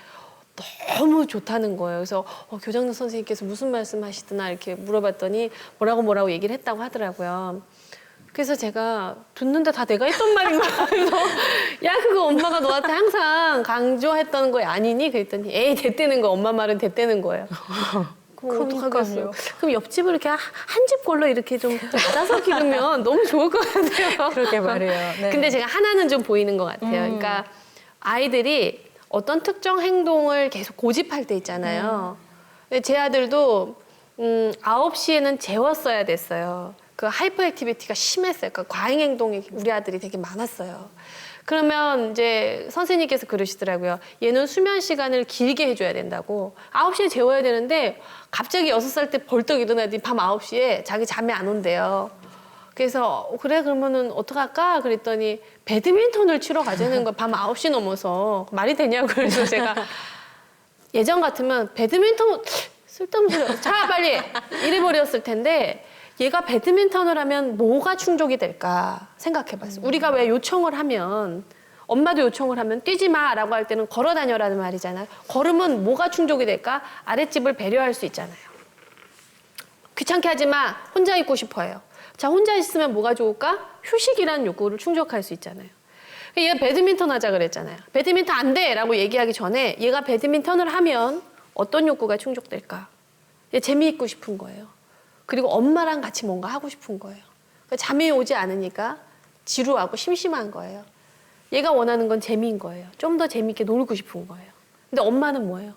너무 좋다는 거예요. 그래서 교장 선생님께서 무슨 말씀 하시더나 이렇게 물어봤더니 뭐라고 얘기를 했다고 하더라고요. 그래서 제가 듣는데 다 내가 했던 말인 거야. 그래서 야 그거 엄마가 너한테 항상 강조했던 거 아니니? 그랬더니 에이 됐다는 거 엄마 말은 됐다는 거예요. 그럼 어떡하겠어요? 그럼 옆집을 이렇게 한 집 걸로 이렇게 좀 닫아서 기르면 너무 좋을 것 같아요. 그러게 말이에요. 네. 근데 제가 하나는 좀 보이는 것 같아요. 그러니까 아이들이 어떤 특정 행동을 계속 고집할 때 있잖아요. 근데 제 아들도 9시에는 재웠어야 됐어요. 그 하이퍼 액티비티가 심했어요. 그러니까 과잉 행동이 우리 아들이 되게 많았어요. 그러면 이제 선생님께서 그러시더라고요. 얘는 수면 시간을 길게 해줘야 된다고. 9시에 재워야 되는데 갑자기 6살 때 벌떡 일어나더니 밤 9시에 자기 잠이 안 온대요. 그래서 그래 그러면은 어떡할까? 그랬더니 배드민턴을 치러 가자는 거 밤 9시 넘어서 말이 되냐고 그래서 제가 예전 같으면 배드민턴 쓸데없는 소리 자 빨리 이래버렸을 텐데 얘가 배드민턴을 하면 뭐가 충족이 될까 생각해봤어요. 우리가 왜 요청을 하면 엄마도 요청을 하면 뛰지 마라고 할 때는 걸어 다녀라는 말이잖아요. 걸으면 뭐가 충족이 될까? 아랫집을 배려할 수 있잖아요. 귀찮게 하지 마. 혼자 있고 싶어요. 자, 혼자 있으면 뭐가 좋을까? 휴식이라는 욕구를 충족할 수 있잖아요. 얘가 배드민턴 하자 그랬잖아요. 배드민턴 안 돼! 라고 얘기하기 전에 얘가 배드민턴을 하면 어떤 욕구가 충족될까? 얘 재미있고 싶은 거예요. 그리고 엄마랑 같이 뭔가 하고 싶은 거예요. 그러니까 잠이 오지 않으니까 지루하고 심심한 거예요. 얘가 원하는 건 재미인 거예요. 좀 더 재미있게 놀고 싶은 거예요. 근데 엄마는 뭐예요?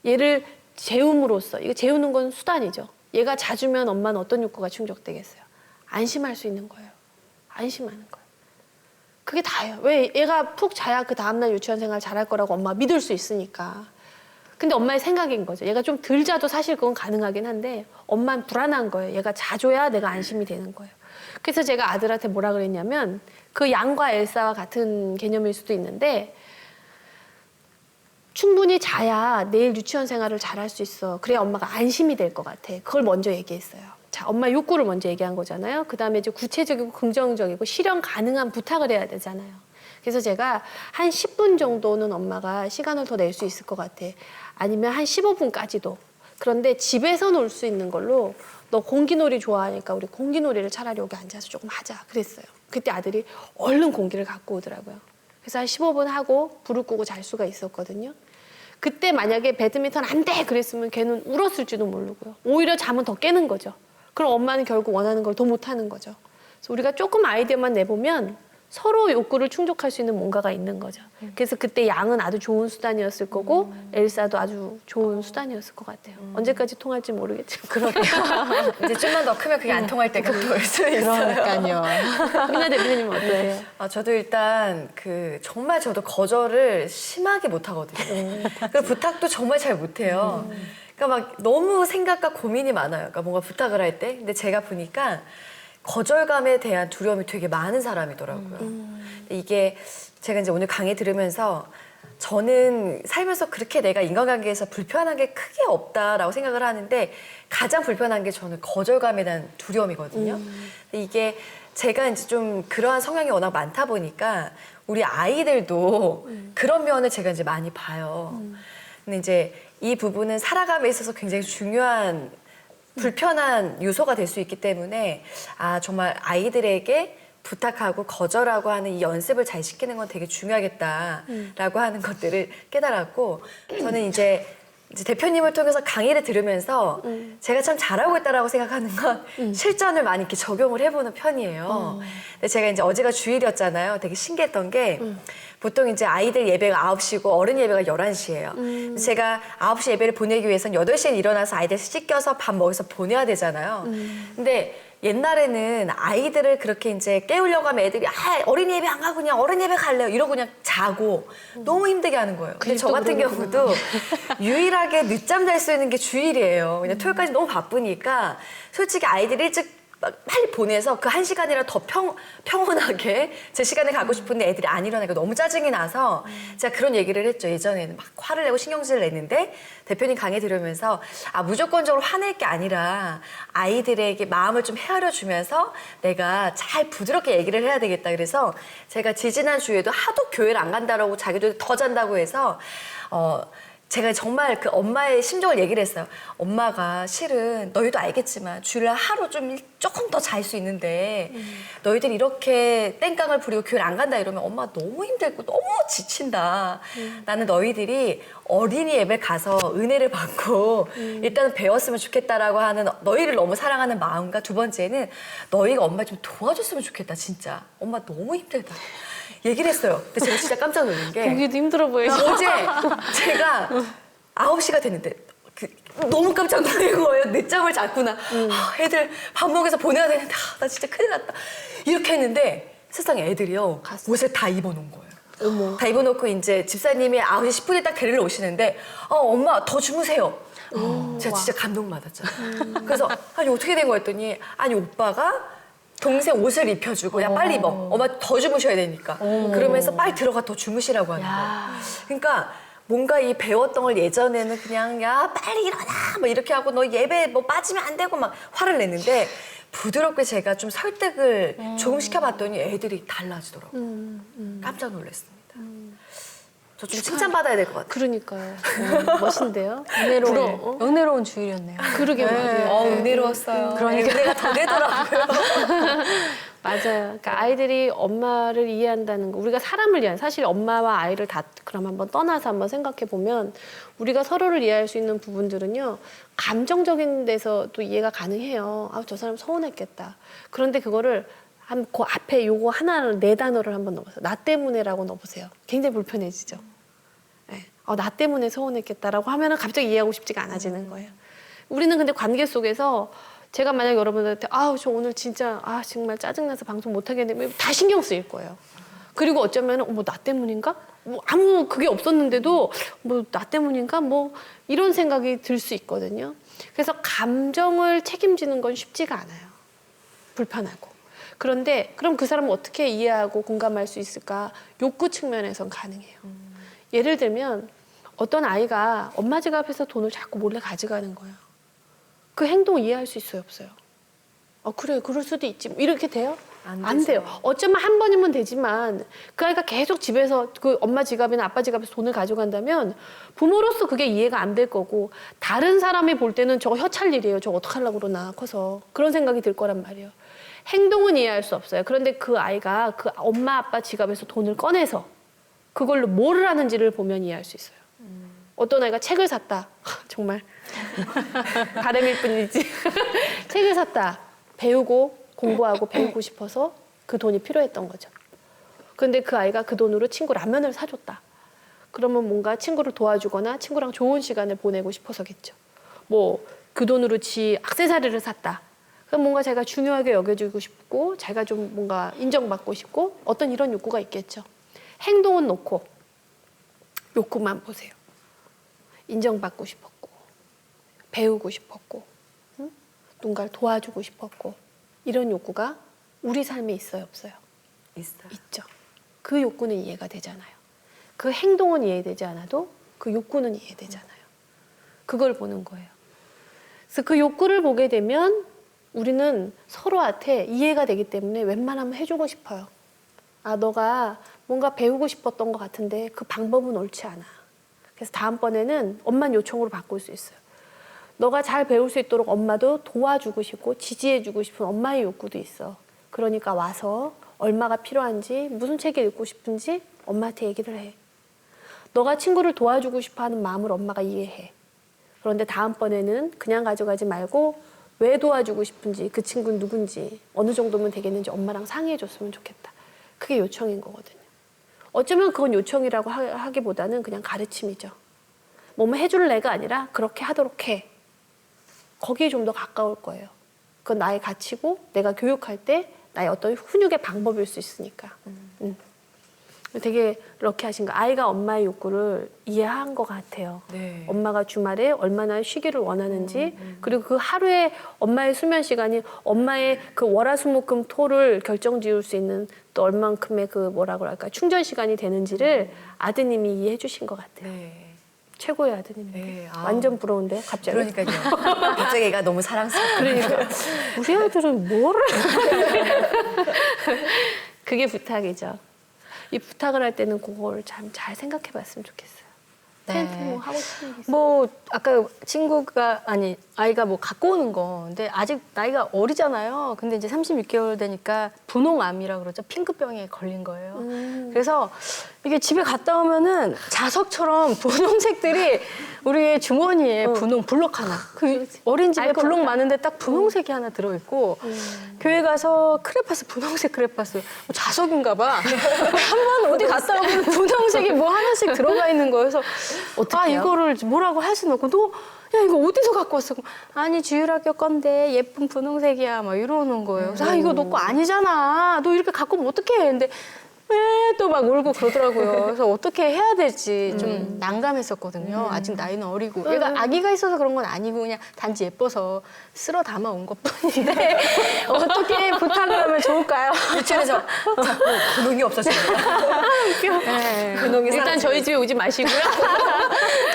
얘를 재움으로써, 이거 재우는 건 수단이죠. 얘가 자주면 엄마는 어떤 욕구가 충족되겠어요? 안심할 수 있는 거예요. 안심하는 거예요. 그게 다예요. 왜? 얘가 푹 자야 그 다음날 유치원 생활 잘할 거라고 엄마가 믿을 수 있으니까. 근데 엄마의 생각인 거죠. 얘가 좀 덜 자도 사실 그건 가능하긴 한데 엄마는 불안한 거예요. 얘가 자줘야 내가 안심이 되는 거예요. 그래서 제가 아들한테 뭐라 그랬냐면 그 양과 엘사와 같은 개념일 수도 있는데 충분히 자야 내일 유치원 생활을 잘할 수 있어. 그래야 엄마가 안심이 될 것 같아. 그걸 먼저 얘기했어요. 자, 엄마 욕구를 먼저 얘기한 거잖아요. 그 다음에 이제 구체적이고 긍정적이고 실현 가능한 부탁을 해야 되잖아요. 그래서 제가 한 10분 정도는 엄마가 시간을 더 낼 수 있을 것 같아. 아니면 한 15분까지도. 그런데 집에서 놀 수 있는 걸로 너 공기놀이 좋아하니까 우리 공기놀이를 차라리 여기 앉아서 조금 하자 그랬어요. 그때 아들이 얼른 공기를 갖고 오더라고요. 그래서 한 15분 하고 불을 끄고 잘 수가 있었거든요. 그때 만약에 배드민턴 안 돼 그랬으면 걔는 울었을지도 모르고요. 오히려 잠은 더 깨는 거죠. 그럼 엄마는 결국 원하는 걸 더 못하는 거죠. 그래서 우리가 조금 아이디어만 내보면 서로 욕구를 충족할 수 있는 뭔가가 있는 거죠. 그래서 그때 양은 아주 좋은 수단이었을 거고 엘사도 아주 좋은 수단이었을 것 같아요. 언제까지 통할지 모르겠지만. 그러게요. 이제 좀만 더 크면 그게 안 통할 때가 올 수 있어요. 그러니까요. 미나 대표님은 어떠세요? 저도 일단 정말 저도 거절을 심하게 못 하거든요. 그리고 부탁도 정말 잘 못해요. 그러니까 막 너무 생각과 고민이 많아요. 그러니까 뭔가 부탁을 할 때. 근데 제가 보니까 거절감에 대한 두려움이 되게 많은 사람이더라고요. 근데 이게 제가 이제 오늘 강의 들으면서 저는 살면서 그렇게 내가 인간관계에서 불편한 게 크게 없다라고 생각을 하는데 가장 불편한 게 저는 거절감에 대한 두려움이거든요. 근데 이게 제가 이제 좀 그러한 성향이 워낙 많다 보니까 우리 아이들도 그런 면을 제가 이제 많이 봐요. 근데 이제 이 부분은 살아감에 있어서 굉장히 중요한 불편한 요소가 될 수 있기 때문에 정말 아이들에게 부탁하고 거절하고 하는 이 연습을 잘 시키는 건 되게 중요하겠다라고 하는 것들을 깨달았고 저는 이제 대표님을 통해서 강의를 들으면서 제가 참 잘하고 있다라고 생각하는 건 실전을 많이 이렇게 적용을 해보는 편이에요. 근데 제가 이제 어제가 주일이었잖아요. 되게 신기했던 게 보통 이제 아이들 예배가 9시고 어른 예배가 11시예요. 제가 9시 예배를 보내기 위해서는 8시에 일어나서 아이들 씻겨서 밥 먹여서 보내야 되잖아요. 근데 옛날에는 아이들을 그렇게 이제 깨우려고 하면 애들이 어린이 예배 안 가고 그냥 어른 예배 갈래요 이러고 그냥 자고 너무 힘들게 하는 거예요. 근데 저 같은 경우도 유일하게 늦잠 잘 수 있는 게 주일이에요. 그냥 토요일까지 너무 바쁘니까 솔직히 아이들이 일찍 빨리 보내서 그 1시간이라 더 평온하게 제 시간에 가고 싶은데 애들이 안 일어나니까 너무 짜증이 나서 제가 그런 얘기를 했죠. 예전에는 막 화를 내고 신경질을 냈는데 대표님 강의 들으면서 무조건적으로 화낼 게 아니라 아이들에게 마음을 좀 헤아려 주면서 내가 잘 부드럽게 얘기를 해야 되겠다. 그래서 제가 지지난 주에도 하도 교회를 안 간다라고 자기도 더 잔다고 해서 제가 정말 그 엄마의 심정을 얘기를 했어요. 엄마가 실은 너희도 알겠지만 주일날 하루 조금 더 잘 수 있는데 너희들 이렇게 땡깡을 부리고 교회를 안 간다 이러면 엄마 너무 힘들고 너무 지친다. 나는 너희들이 어린이 예배 가서 은혜를 받고 일단은 배웠으면 좋겠다라고 하는 너희를 너무 사랑하는 마음과 두 번째는 너희가 엄마 좀 도와줬으면 좋겠다 진짜. 엄마 너무 힘들다. 얘기를 했어요. 근데 제가 진짜 깜짝 놀란 게 보기도 힘들어 보여서 어제 제가 9시가 됐는데 너무 깜짝 놀란 거예요. 늦잠을 잤구나. 애들 밥 먹여서 보내야 되는데 나 진짜 큰일 났다. 이렇게 했는데 세상에 애들이요. 옷을 다 입어놓은 거예요. 어머. 다 입어놓고 이제 집사님이 9시 10분에 딱 데리러 오시는데 엄마 더 주무세요. 제가 진짜 감동받았잖아요. 그래서 아니 어떻게 된 거였더니 아니 오빠가 동생 옷을 입혀주고 야 빨리 입어. 엄마 더 주무셔야 되니까. 그러면서 빨리 들어가 더 주무시라고 하는 거예요. 그러니까 뭔가 이 배웠던 걸 예전에는 그냥 야 빨리 일어나 뭐 이렇게 하고 너 예배 뭐 빠지면 안 되고 막 화를 냈는데 부드럽게 제가 좀 설득을 조금 시켜봤더니 애들이 달라지더라고요. 깜짝 놀랐습니다. 저 좀 칭찬받아야 될 것 같아요. 그러니까요. 멋진데요. 은혜로운 주일이었네요. 그러게 말이에요. 은혜로웠어요. 그러니까 은혜가 더 되더라고요. 맞아요. 그러니까 아이들이 엄마를 이해한다는 거, 우리가 사람을 이해한, 사실 엄마와 아이를 다 그럼 한번 떠나서 한번 생각해 보면 우리가 서로를 이해할 수 있는 부분들은요, 감정적인 데서도 이해가 가능해요. 저 사람 서운했겠다. 그런데 그거를 그 앞에 요거 하나를 4단어를 한번 넣어보세요. 나 때문에라고 넣어보세요. 굉장히 불편해지죠. 네. 나 때문에 서운했겠다라고 하면은 갑자기 이해하고 싶지가 않아지는 거예요. 우리는 근데 관계 속에서 제가 만약 여러분들한테 저 오늘 진짜 정말 짜증나서 방송 못 하겠네 다 신경 쓰일 거예요. 그리고 어쩌면 나 때문인가? 아무 그게 없었는데도 나 때문인가? 이런 생각이 들 수 있거든요. 그래서 감정을 책임지는 건 쉽지가 않아요. 불편하고. 그런데 그럼 그 사람을 어떻게 이해하고 공감할 수 있을까? 욕구 측면에선 가능해요. 예를 들면 어떤 아이가 엄마 지갑에서 돈을 자꾸 몰래 가져가는 거예요. 그 행동 이해할 수 있어요, 없어요? 그래, 그럴 수도 있지. 이렇게 돼요? 안 돼요. 어쩌면 한 번이면 되지만 그 아이가 계속 집에서 그 엄마 지갑이나 아빠 지갑에서 돈을 가져간다면 부모로서 그게 이해가 안 될 거고 다른 사람이 볼 때는 저거 혀찰 일이에요. 저거 어떡하려고 그러나 커서 그런 생각이 들 거란 말이에요. 행동은 이해할 수 없어요. 그런데 그 아이가 그 엄마 아빠 지갑에서 돈을 꺼내서 그걸로 뭘 하는지를 보면 이해할 수 있어요. 어떤 아이가 책을 샀다. 정말 바람일 뿐이지. 책을 샀다. 배우고 공부하고 배우고 싶어서 그 돈이 필요했던 거죠. 그런데 그 아이가 그 돈으로 친구 라면을 사줬다. 그러면 뭔가 친구를 도와주거나 친구랑 좋은 시간을 보내고 싶어서겠죠. 뭐 그 돈으로 지 액세서리를 샀다. 그럼 뭔가 자기가 중요하게 여겨주고 싶고 자기가 좀 뭔가 인정받고 싶고 어떤 이런 욕구가 있겠죠. 행동은 놓고 욕구만 보세요. 인정받고 싶었고 배우고 싶었고 응? 누군가를 도와주고 싶었고 이런 욕구가 우리 삶에 있어요, 없어요? 있어요. 있죠. 그 욕구는 이해가 되잖아요. 그 행동은 이해되지 않아도 그 욕구는 이해되잖아요. 그걸 보는 거예요. 그래서 그 욕구를 보게 되면 우리는 서로한테 이해가 되기 때문에 웬만하면 해주고 싶어요. 아, 너가 뭔가 배우고 싶었던 것 같은데 그 방법은 옳지 않아. 그래서 다음번에는 엄만 요청으로 바꿀 수 있어요. 너가 잘 배울 수 있도록 엄마도 도와주고 싶고 지지해주고 싶은 엄마의 욕구도 있어. 그러니까 와서 얼마가 필요한지 무슨 책을 읽고 싶은지 엄마한테 얘기를 해. 너가 친구를 도와주고 싶어하는 마음을 엄마가 이해해. 그런데 다음번에는 그냥 가져가지 말고 왜 도와주고 싶은지 그 친구는 누군지 어느 정도면 되겠는지 엄마랑 상의해줬으면 좋겠다. 그게 요청인 거거든요. 어쩌면 그건 요청이라고 하기보다는 그냥 가르침이죠. 뭐뭐 해줄래가 아니라 그렇게 하도록 해. 거기에 좀 더 가까울 거예요. 그건 나의 가치고 내가 교육할 때 나의 어떤 훈육의 방법일 수 있으니까. 되게 럭키하신 거. 아이가 엄마의 욕구를 이해한 것 같아요. 네. 엄마가 주말에 얼마나 쉬기를 원하는지 그리고 그 하루에 엄마의 수면 시간이 엄마의 그 월화수목금 토를 결정지을 수 있는 또 얼만큼의 그 뭐라고 할까 충전 시간이 되는지를 아드님이 이해해 주신 것 같아요. 네. 최고의 아드님인데 네, 아우. 완전 부러운데요 갑자기. 그러니까요. 갑자기 얘가 너무 사랑스러워. 그러니까 우리 아들은 뭐를 그게 부탁이죠. 이 부탁을 할 때는 그걸 참 잘 생각해 봤으면 좋겠어요. 텐트 뭐 하고 싶은 게 있어요? 뭐 아까 친구가 아니 아이가 뭐 갖고 오는 거 근데 아직 나이가 어리잖아요. 근데 이제 36개월 되니까 분홍암이라 그러죠. 핑크병에 걸린 거예요. 그래서 이게 집에 갔다 오면은 자석처럼 분홍색들이 우리의 주머니에 분홍 블록 하나. 그 어린 집에 알 것 블록 같아. 많은데 딱 분홍색이 하나 들어 있고 교회 가서 크레파스 분홍색 크레파스 뭐 자석인가 봐. 한 번 어디 갔다 오면 분홍색이 뭐 하나씩 들어가 있는 거예요. 그래서 아 이거를 뭐라고 할 수는 없고 너 야 이거 어디서 갖고 왔어? 아니 주일학교 건데 예쁜 분홍색이야 막 이러는 거예요. 그래서 아 이거 너 거 아니잖아. 너 이렇게 갖고 오면 어떡해? 근데 왜 또 막 울고 그러더라고요. 그래서 어떻게 해야 될지 좀 난감했었거든요. 아직 나이는 어리고 얘가 아기가 있어서 그런 건 아니고 그냥 단지 예뻐서 쓸어 담아 온 것뿐인데 어떻게 부탁을 하면 좋을까요? 유치원에서 자꾸 근육이 없어지는 네. 근육이 일단 저희 집에 오지 마시고요.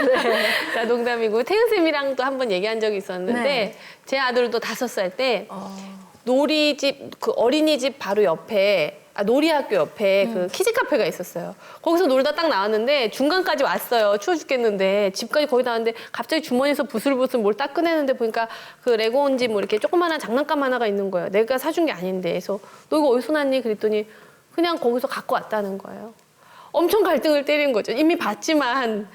네. 자, 농담이고 태은 쌤이랑 또 한 번 얘기한 적이 있었는데 네. 제 아들도 5살 때 놀이집 그 어린이집 바로 옆에 놀이학교 옆에 그 키즈 카페가 있었어요. 거기서 놀다 딱 나왔는데 중간까지 왔어요. 추워 죽겠는데 집까지 거의 나왔는데 갑자기 주머니에서 부슬부슬 뭘 딱 꺼내는데 보니까 그 레고인지 뭐 이렇게 조그마한 장난감 하나가 있는 거예요. 내가 사준 게 아닌데. 그래서 너 이거 어디서 났니? 그랬더니 그냥 거기서 갖고 왔다는 거예요. 엄청 갈등을 때린 거죠. 이미 봤지만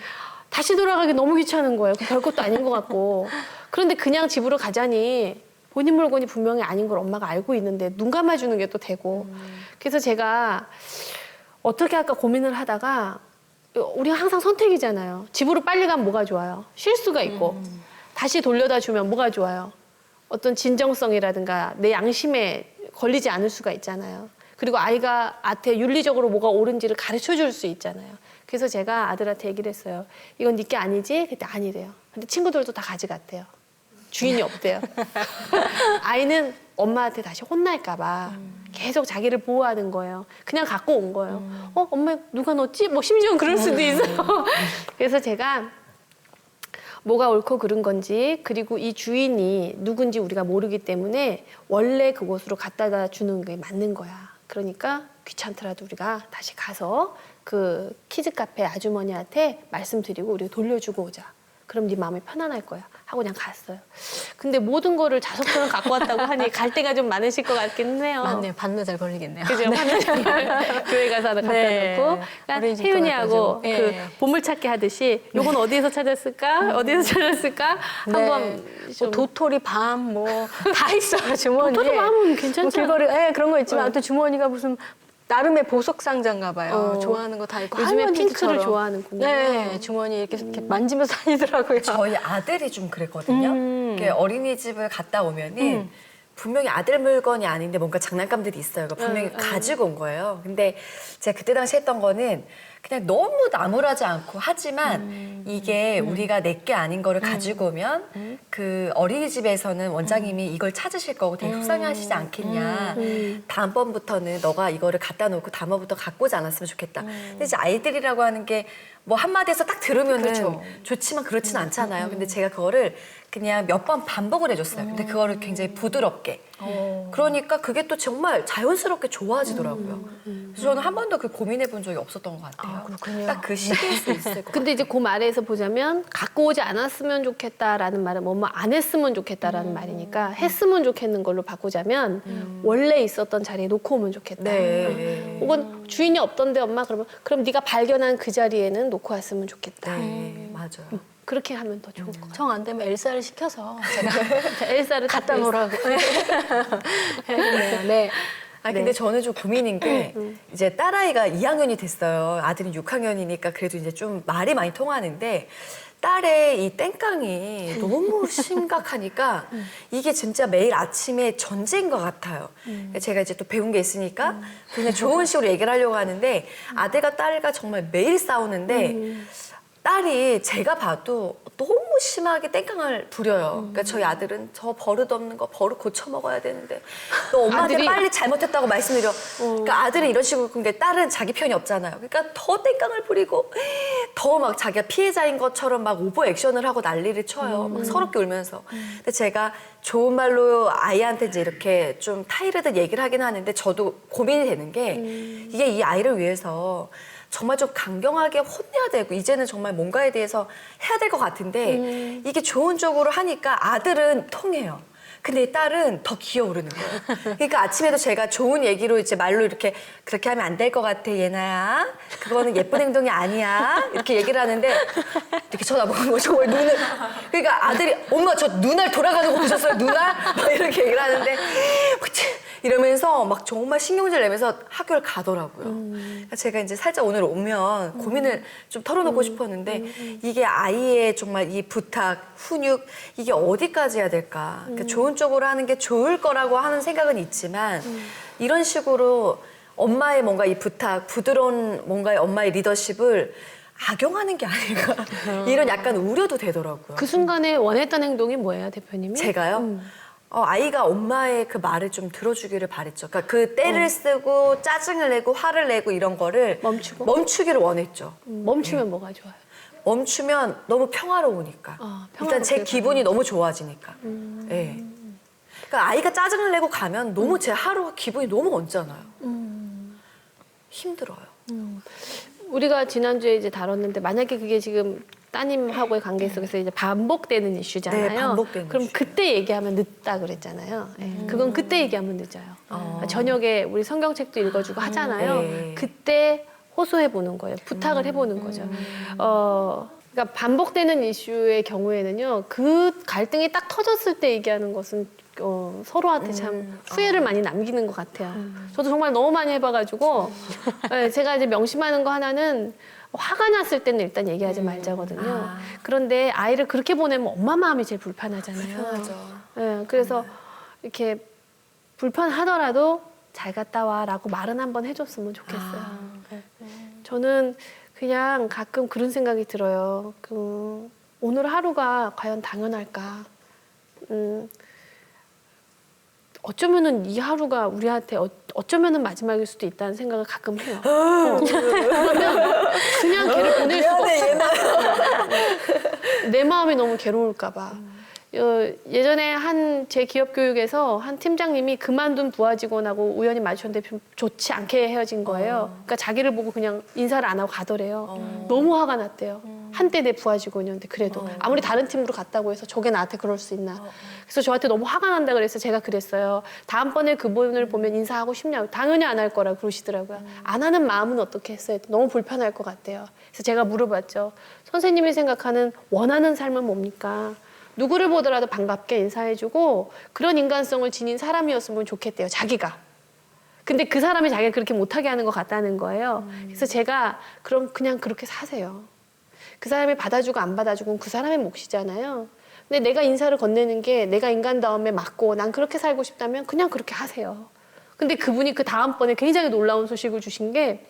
다시 돌아가기 너무 귀찮은 거예요. 별것도 아닌 것 같고. 그런데 그냥 집으로 가자니 본인 물건이 분명히 아닌 걸 엄마가 알고 있는데 눈 감아주는 게 또 되고. 그래서 제가 어떻게 할까 고민을 하다가 우리가 항상 선택이잖아요. 집으로 빨리 가면 뭐가 좋아요? 쉴 수가 있고 다시 돌려다 주면 뭐가 좋아요? 어떤 진정성이라든가 내 양심에 걸리지 않을 수가 있잖아요. 그리고 아이가 한테 윤리적으로 뭐가 옳은지를 가르쳐 줄 수 있잖아요. 그래서 제가 아들한테 얘기를 했어요. 이건 네 게 아니지? 그때 아니래요. 근데 친구들도 다 가져갔대요. 주인이 없대요. 아이는 엄마한테 다시 혼날까 봐 계속 자기를 보호하는 거예요. 그냥 갖고 온 거예요. 엄마 누가 넣었지? 뭐 심지어는 그럴 수도 있어요. 그래서 제가 뭐가 옳고 그른 건지 그리고 이 주인이 누군지 우리가 모르기 때문에 원래 그곳으로 갖다 주는 게 맞는 거야. 그러니까 귀찮더라도 우리가 다시 가서 그 키즈 카페 아주머니한테 말씀드리고 우리가 돌려주고 오자. 그럼 네 마음이 편안할 거야. 하고 그냥 갔어요. 근데 모든 거를 자석처럼 갖고 왔다고 하니 갈 데가 좀 많으실 것 같긴 해요. 맞네요. 반나절 걸리겠네요. 그죠? 교회 가서 하나 갖다 네. 놓고. 그러니까 어린이집 혜윤이하고 가가지고. 그 네. 보물찾기 하듯이 요건 어디에서 찾았을까? 어디에서 찾았을까? 한번 좀. 뭐 도토리 밤 뭐 다 있어요 주머니에. 도토리 밤은 괜찮잖아. 뭐 길거리 예 그런 거 있지만 아무튼 주머니가 무슨 나름의 보석 상자인가 봐요. 좋아하는 거 다 있고 요즘에 할머니들처럼. 핑크를 좋아하는구나. 네 주머니 이렇게 만지면서 다니더라고요. 저희 아들이 좀 그랬거든요. 이렇게 어린이집을 갔다 오면은 분명히 아들 물건이 아닌데 뭔가 장난감들이 있어요. 그러니까 분명히 가지고 온 거예요. 근데 제가 그때 당시 했던 거는 그냥 너무 나무라지 않고 하지만 이게 우리가 내게 아닌 거를 가지고 오면 그 어린이집에서는 원장님이 이걸 찾으실 거고 되게 속상해하시지 않겠냐. 다음번부터는 너가 이거를 갖다 놓고 다음번부터 갖고 오지 않았으면 좋겠다. 근데 이제 아이들이라고 하는 게 뭐 한마디에서 딱 들으면은 그렇죠. 좋지만 그렇진 않잖아요. 근데 제가 그거를 그냥 몇 번 반복을 해줬어요. 근데 그거를 굉장히 부드럽게. 그러니까 그게 또 정말 자연스럽게 좋아지더라고요. 그래서 저는 한 번도 그 고민해 본 적이 없었던 것 같아요. 그렇군요. 딱 그 시기일 수 있을 것 같아요. 근데 이제 그 말에서 보자면 갖고 오지 않았으면 좋겠다라는 말은 뭐 안 했으면 좋겠다라는 말이니까 했으면 좋겠는 걸로 바꾸자면 원래 있었던 자리에 놓고 오면 좋겠다. 네. 혹은 주인이 없던데 엄마 그럼 네가 발견한 그 자리에는 놓고 왔으면 좋겠다. 네, 맞아요. 그렇게 하면 더 좋을 것 같아요. 정 안 되면 엘사를 시켜서 제가 자, 엘사를 갖다 닦고 놓으라고. 해야겠네요. 네. 아 근데 저는 좀 고민인 게 이제 딸아이가 2학년이 됐어요. 아들은 6학년이니까 그래도 이제 좀 말이 많이 통하는데 딸의 이 땡깡이 너무 심각하니까 이게 진짜 매일 아침에 전쟁인 것 같아요. 제가 이제 또 배운 게 있으니까 그냥 좋은 식으로 얘기를 하려고 하는데 아들과 딸과 정말 매일 싸우는데 딸이 제가 봐도 너무 심하게 땡깡을 부려요. 그러니까 저희 아들은 저 버릇 없는 거 버릇 고쳐 먹어야 되는데 너 엄마한테 아들이- 빨리 잘못했다고 말씀드려. 그러니까 아들은 이런 식으로 근데 딸은 자기 편이 없잖아요. 그러니까 더 땡깡을 부리고 더 막 자기가 피해자인 것처럼 막 오버 액션을 하고 난리를 쳐요. 막 서럽게 울면서. 근데 제가 좋은 말로 아이한테 이제 이렇게 좀 타이르듯 얘기를 하긴 하는데 저도 고민이 되는 게 이게 이 아이를 위해서 정말 좀 강경하게 혼내야 되고 이제는 정말 뭔가에 대해서 해야 될 것 같은데 이게 좋은 쪽으로 하니까 아들은 통해요. 근데 딸은 더 기어오르는 거예요. 그러니까 아침에도 제가 좋은 얘기로 이제 말로 이렇게 그렇게 하면 안 될 것 같아 예나야. 그거는 예쁜 행동이 아니야. 이렇게 얘기를 하는데 이렇게 쳐다보는 거죠. 정말 눈을. 그러니까 아들이 엄마 저 눈알 돌아가는 거 보셨어요? 눈알? 막 이렇게 얘기를 하는데 이러면서 막 정말 신경질 내면서 학교를 가더라고요. 그러니까 제가 이제 살짝 오늘 오면 고민을 좀 털어놓고 싶었는데 이게 아이의 정말 이 부탁, 훈육 이게 어디까지 해야 될까? 그러니까 좋은 쪽으로 하는 게 좋을 거라고 하는 생각은 있지만 이런 식으로 엄마의 뭔가 이 부탁, 부드러운 뭔가의 엄마의 리더십을 악용하는 게 아닐까 이런 약간 우려도 되더라고요. 그 순간에 원했던 행동이 뭐예요, 대표님이? 제가요? 아이가 엄마의 그 말을 좀 들어주기를 바랬죠. 그러니까 그 때를 쓰고 짜증을 내고 화를 내고 이런 거를 멈추기를 원했죠. 멈추면 뭐가 좋아요? 멈추면 너무 평화로우니까. 일단 제 기분이 너무 좋아지니까. 예. 그러니까 아이가 짜증을 내고 가면 너무 제 하루가 기분이 너무 언짢아요. 힘들어요. 우리가 지난주에 이제 다뤘는데 만약에 그게 지금 따님하고의 관계 속에서 이제 반복되는 이슈잖아요. 네, 반복되는 그럼 이슈. 그때 얘기하면 늦다 그랬잖아요. 네, 그건 그때 얘기하면 늦어요. 저녁에 우리 성경책도 읽어주고 하잖아요. 네. 그때 호소해 보는 거예요. 부탁을 해보는 거죠. 그러니까 반복되는 이슈의 경우에는요, 그 갈등이 딱 터졌을 때 얘기하는 것은 서로한테 참 후회를 많이 남기는 것 같아요. 저도 정말 너무 많이 해봐가지고 네, 제가 이제 명심하는 거 하나는 화가 났을 때는 일단 얘기하지 말자거든요. 그런데 아이를 그렇게 보내면 엄마 마음이 제일 불편하잖아요. 불편하죠. 네, 그래서 이렇게 불편하더라도 잘 갔다 와라고 말은 한번 해줬으면 좋겠어요. 저는 그냥 가끔 그런 생각이 들어요. 오늘 하루가 과연 당연할까? 어쩌면은 이 하루가 우리한테 어쩌면은 마지막일 수도 있다는 생각을 가끔 해요. 그러면 그냥 걔를 보낼 수가 없어요. 내 마음이 너무 괴로울까 봐. 예전에 제 기업 교육에서 한 팀장님이 그만둔 부하 직원하고 우연히 마주쳤는데 좀 좋지 않게 헤어진 거예요. 그러니까 자기를 보고 그냥 인사를 안 하고 가더래요. 너무 화가 났대요. 한때 내 부하 직원이었는데 그래도 아무리 다른 팀으로 갔다고 해서 저게 나한테 그럴 수 있나. 그래서 저한테 너무 화가 난다 그래서 제가 그랬어요. 다음번에 그분을 보면 인사하고 싶냐고. 당연히 안 할 거라고 그러시더라고요. 안 하는 마음은 어떻게 했어요? 너무 불편할 것 같대요. 그래서 제가 물어봤죠. 선생님이 생각하는 원하는 삶은 뭡니까? 누구를 보더라도 반갑게 인사해주고 그런 인간성을 지닌 사람이었으면 좋겠대요. 자기가. 근데 그 사람이 자기가 그렇게 못하게 하는 것 같다는 거예요. 그래서 제가 그럼 그냥 그렇게 사세요. 그 사람이 받아주고 안 받아주고 그 사람의 몫이잖아요. 근데 내가 인사를 건네는 게 내가 인간다움에 맞고 난 그렇게 살고 싶다면 그냥 그렇게 하세요. 근데 그분이 그 다음번에 굉장히 놀라운 소식을 주신 게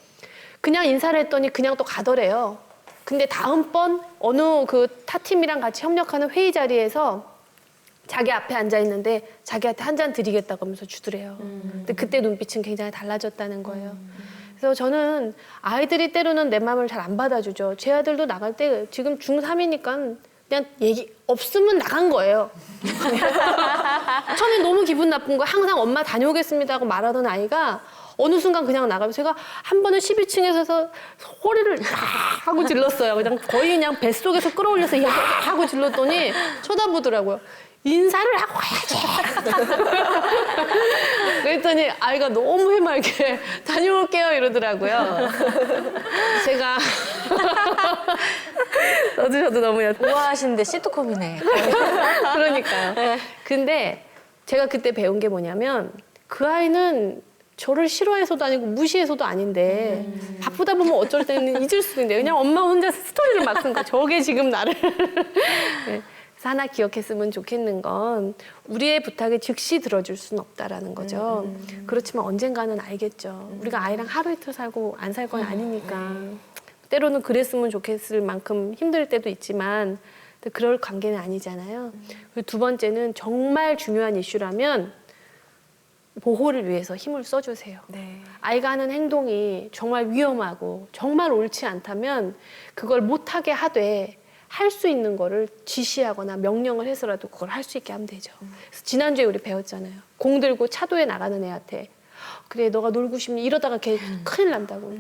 그냥 인사를 했더니 그냥 또 가더래요. 근데 다음번 어느 그 타팀이랑 같이 협력하는 회의 자리에서 자기 앞에 앉아 있는데 자기한테 한 잔 드리겠다고 하면서 주더래요. 근데 그때 눈빛은 굉장히 달라졌다는 거예요. 그래서 저는 아이들이 때로는 내 마음을 잘 안 받아주죠. 제 아들도 나갈 때 지금 중3이니까 그냥 얘기 없으면 나간 거예요. 처음에 너무 기분 나쁜 거예요. 항상 엄마 다녀오겠습니다 하고 말하던 아이가 어느 순간 그냥 나가면 제가 한 번은 12층에서 소리를 야 하고 질렀어요. 그냥 거의 그냥 뱃속에서 끌어올려서 야 하고 질렀더니 쳐다보더라고요. 인사를 하고 가야지. 그랬더니 아이가 너무 해맑게 다녀올게요 이러더라고요. 제가 저도 너무 우아하신데 시트콤이네. 그러니까요. 근데 제가 그때 배운 게 뭐냐면 그 아이는 저를 싫어해서도 아니고 무시해서도 아닌데 바쁘다 보면 어쩔 때는 잊을 수도 있는데 그냥 엄마 혼자 스토리를 막 쓴 거야. 저게 지금 나를. 네. 그래서 하나 기억했으면 좋겠는 건 우리의 부탁에 즉시 들어줄 수는 없다라는 거죠. 그렇지만 언젠가는 알겠죠. 우리가 아이랑 하루 이틀 살고 안 살 건 아니니까. 때로는 그랬으면 좋겠을 만큼 힘들 때도 있지만 그럴 관계는 아니잖아요. 그리고 두 번째는 정말 중요한 이슈라면 보호를 위해서 힘을 써주세요. 네. 아이가 하는 행동이 정말 위험하고 정말 옳지 않다면 그걸 못하게 하되 할 수 있는 거를 지시하거나 명령을 해서라도 그걸 할 수 있게 하면 되죠. 그래서 지난주에 우리 배웠잖아요. 공 들고 차도에 나가는 애한테 그래 너가 놀고 싶니? 이러다가 걔 큰일 난다고.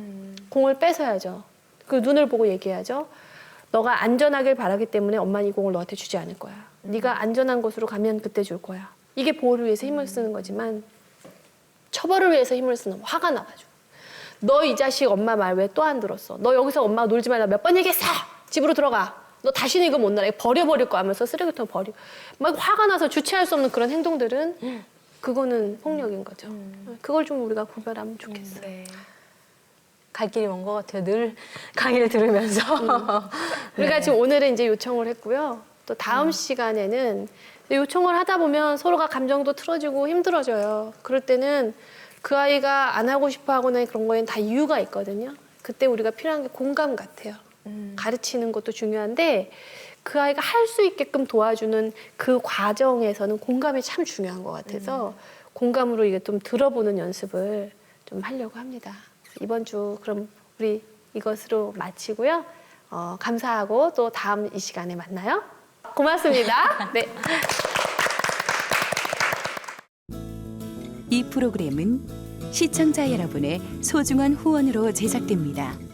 공을 뺏어야죠. 그 눈을 보고 얘기해야죠. 너가 안전하길 바라기 때문에 엄마는 이 공을 너한테 주지 않을 거야. 네가 안전한 곳으로 가면 그때 줄 거야. 이게 보호를 위해서 힘을 쓰는 거지만 처벌을 위해서 힘을 쓰는 거 화가 나가지고 너 이 자식 엄마 말 왜 또 안 들었어? 너 여기서 엄마가 놀지 말라 몇 번 얘기했어? 집으로 들어가. 너 다시는 이거 못 놀아. 버려버릴 거 하면서 쓰레기통 버리고 막 화가 나서 주체할 수 없는 그런 행동들은 그거는 폭력인 거죠. 그걸 좀 우리가 구별하면 좋겠어요. 네. 갈 길이 먼 것 같아요. 늘 강의를 들으면서. 우리가 지금 오늘은 이제 요청을 했고요. 또 다음 시간에는 요청을 하다 보면 서로가 감정도 틀어지고 힘들어져요. 그럴 때는 그 아이가 안 하고 싶어 하거나 그런 거에는 다 이유가 있거든요. 그때 우리가 필요한 게 공감 같아요. 가르치는 것도 중요한데 그 아이가 할 수 있게끔 도와주는 그 과정에서는 공감이 참 중요한 것 같아서 공감으로 이게 좀 들어보는 연습을 좀 하려고 합니다. 이번 주 그럼 우리 이것으로 마치고요. 감사하고 또 다음 이 시간에 만나요. 고맙습니다. 네. 이 프로그램은 시청자 여러분의 소중한 후원으로 제작됩니다.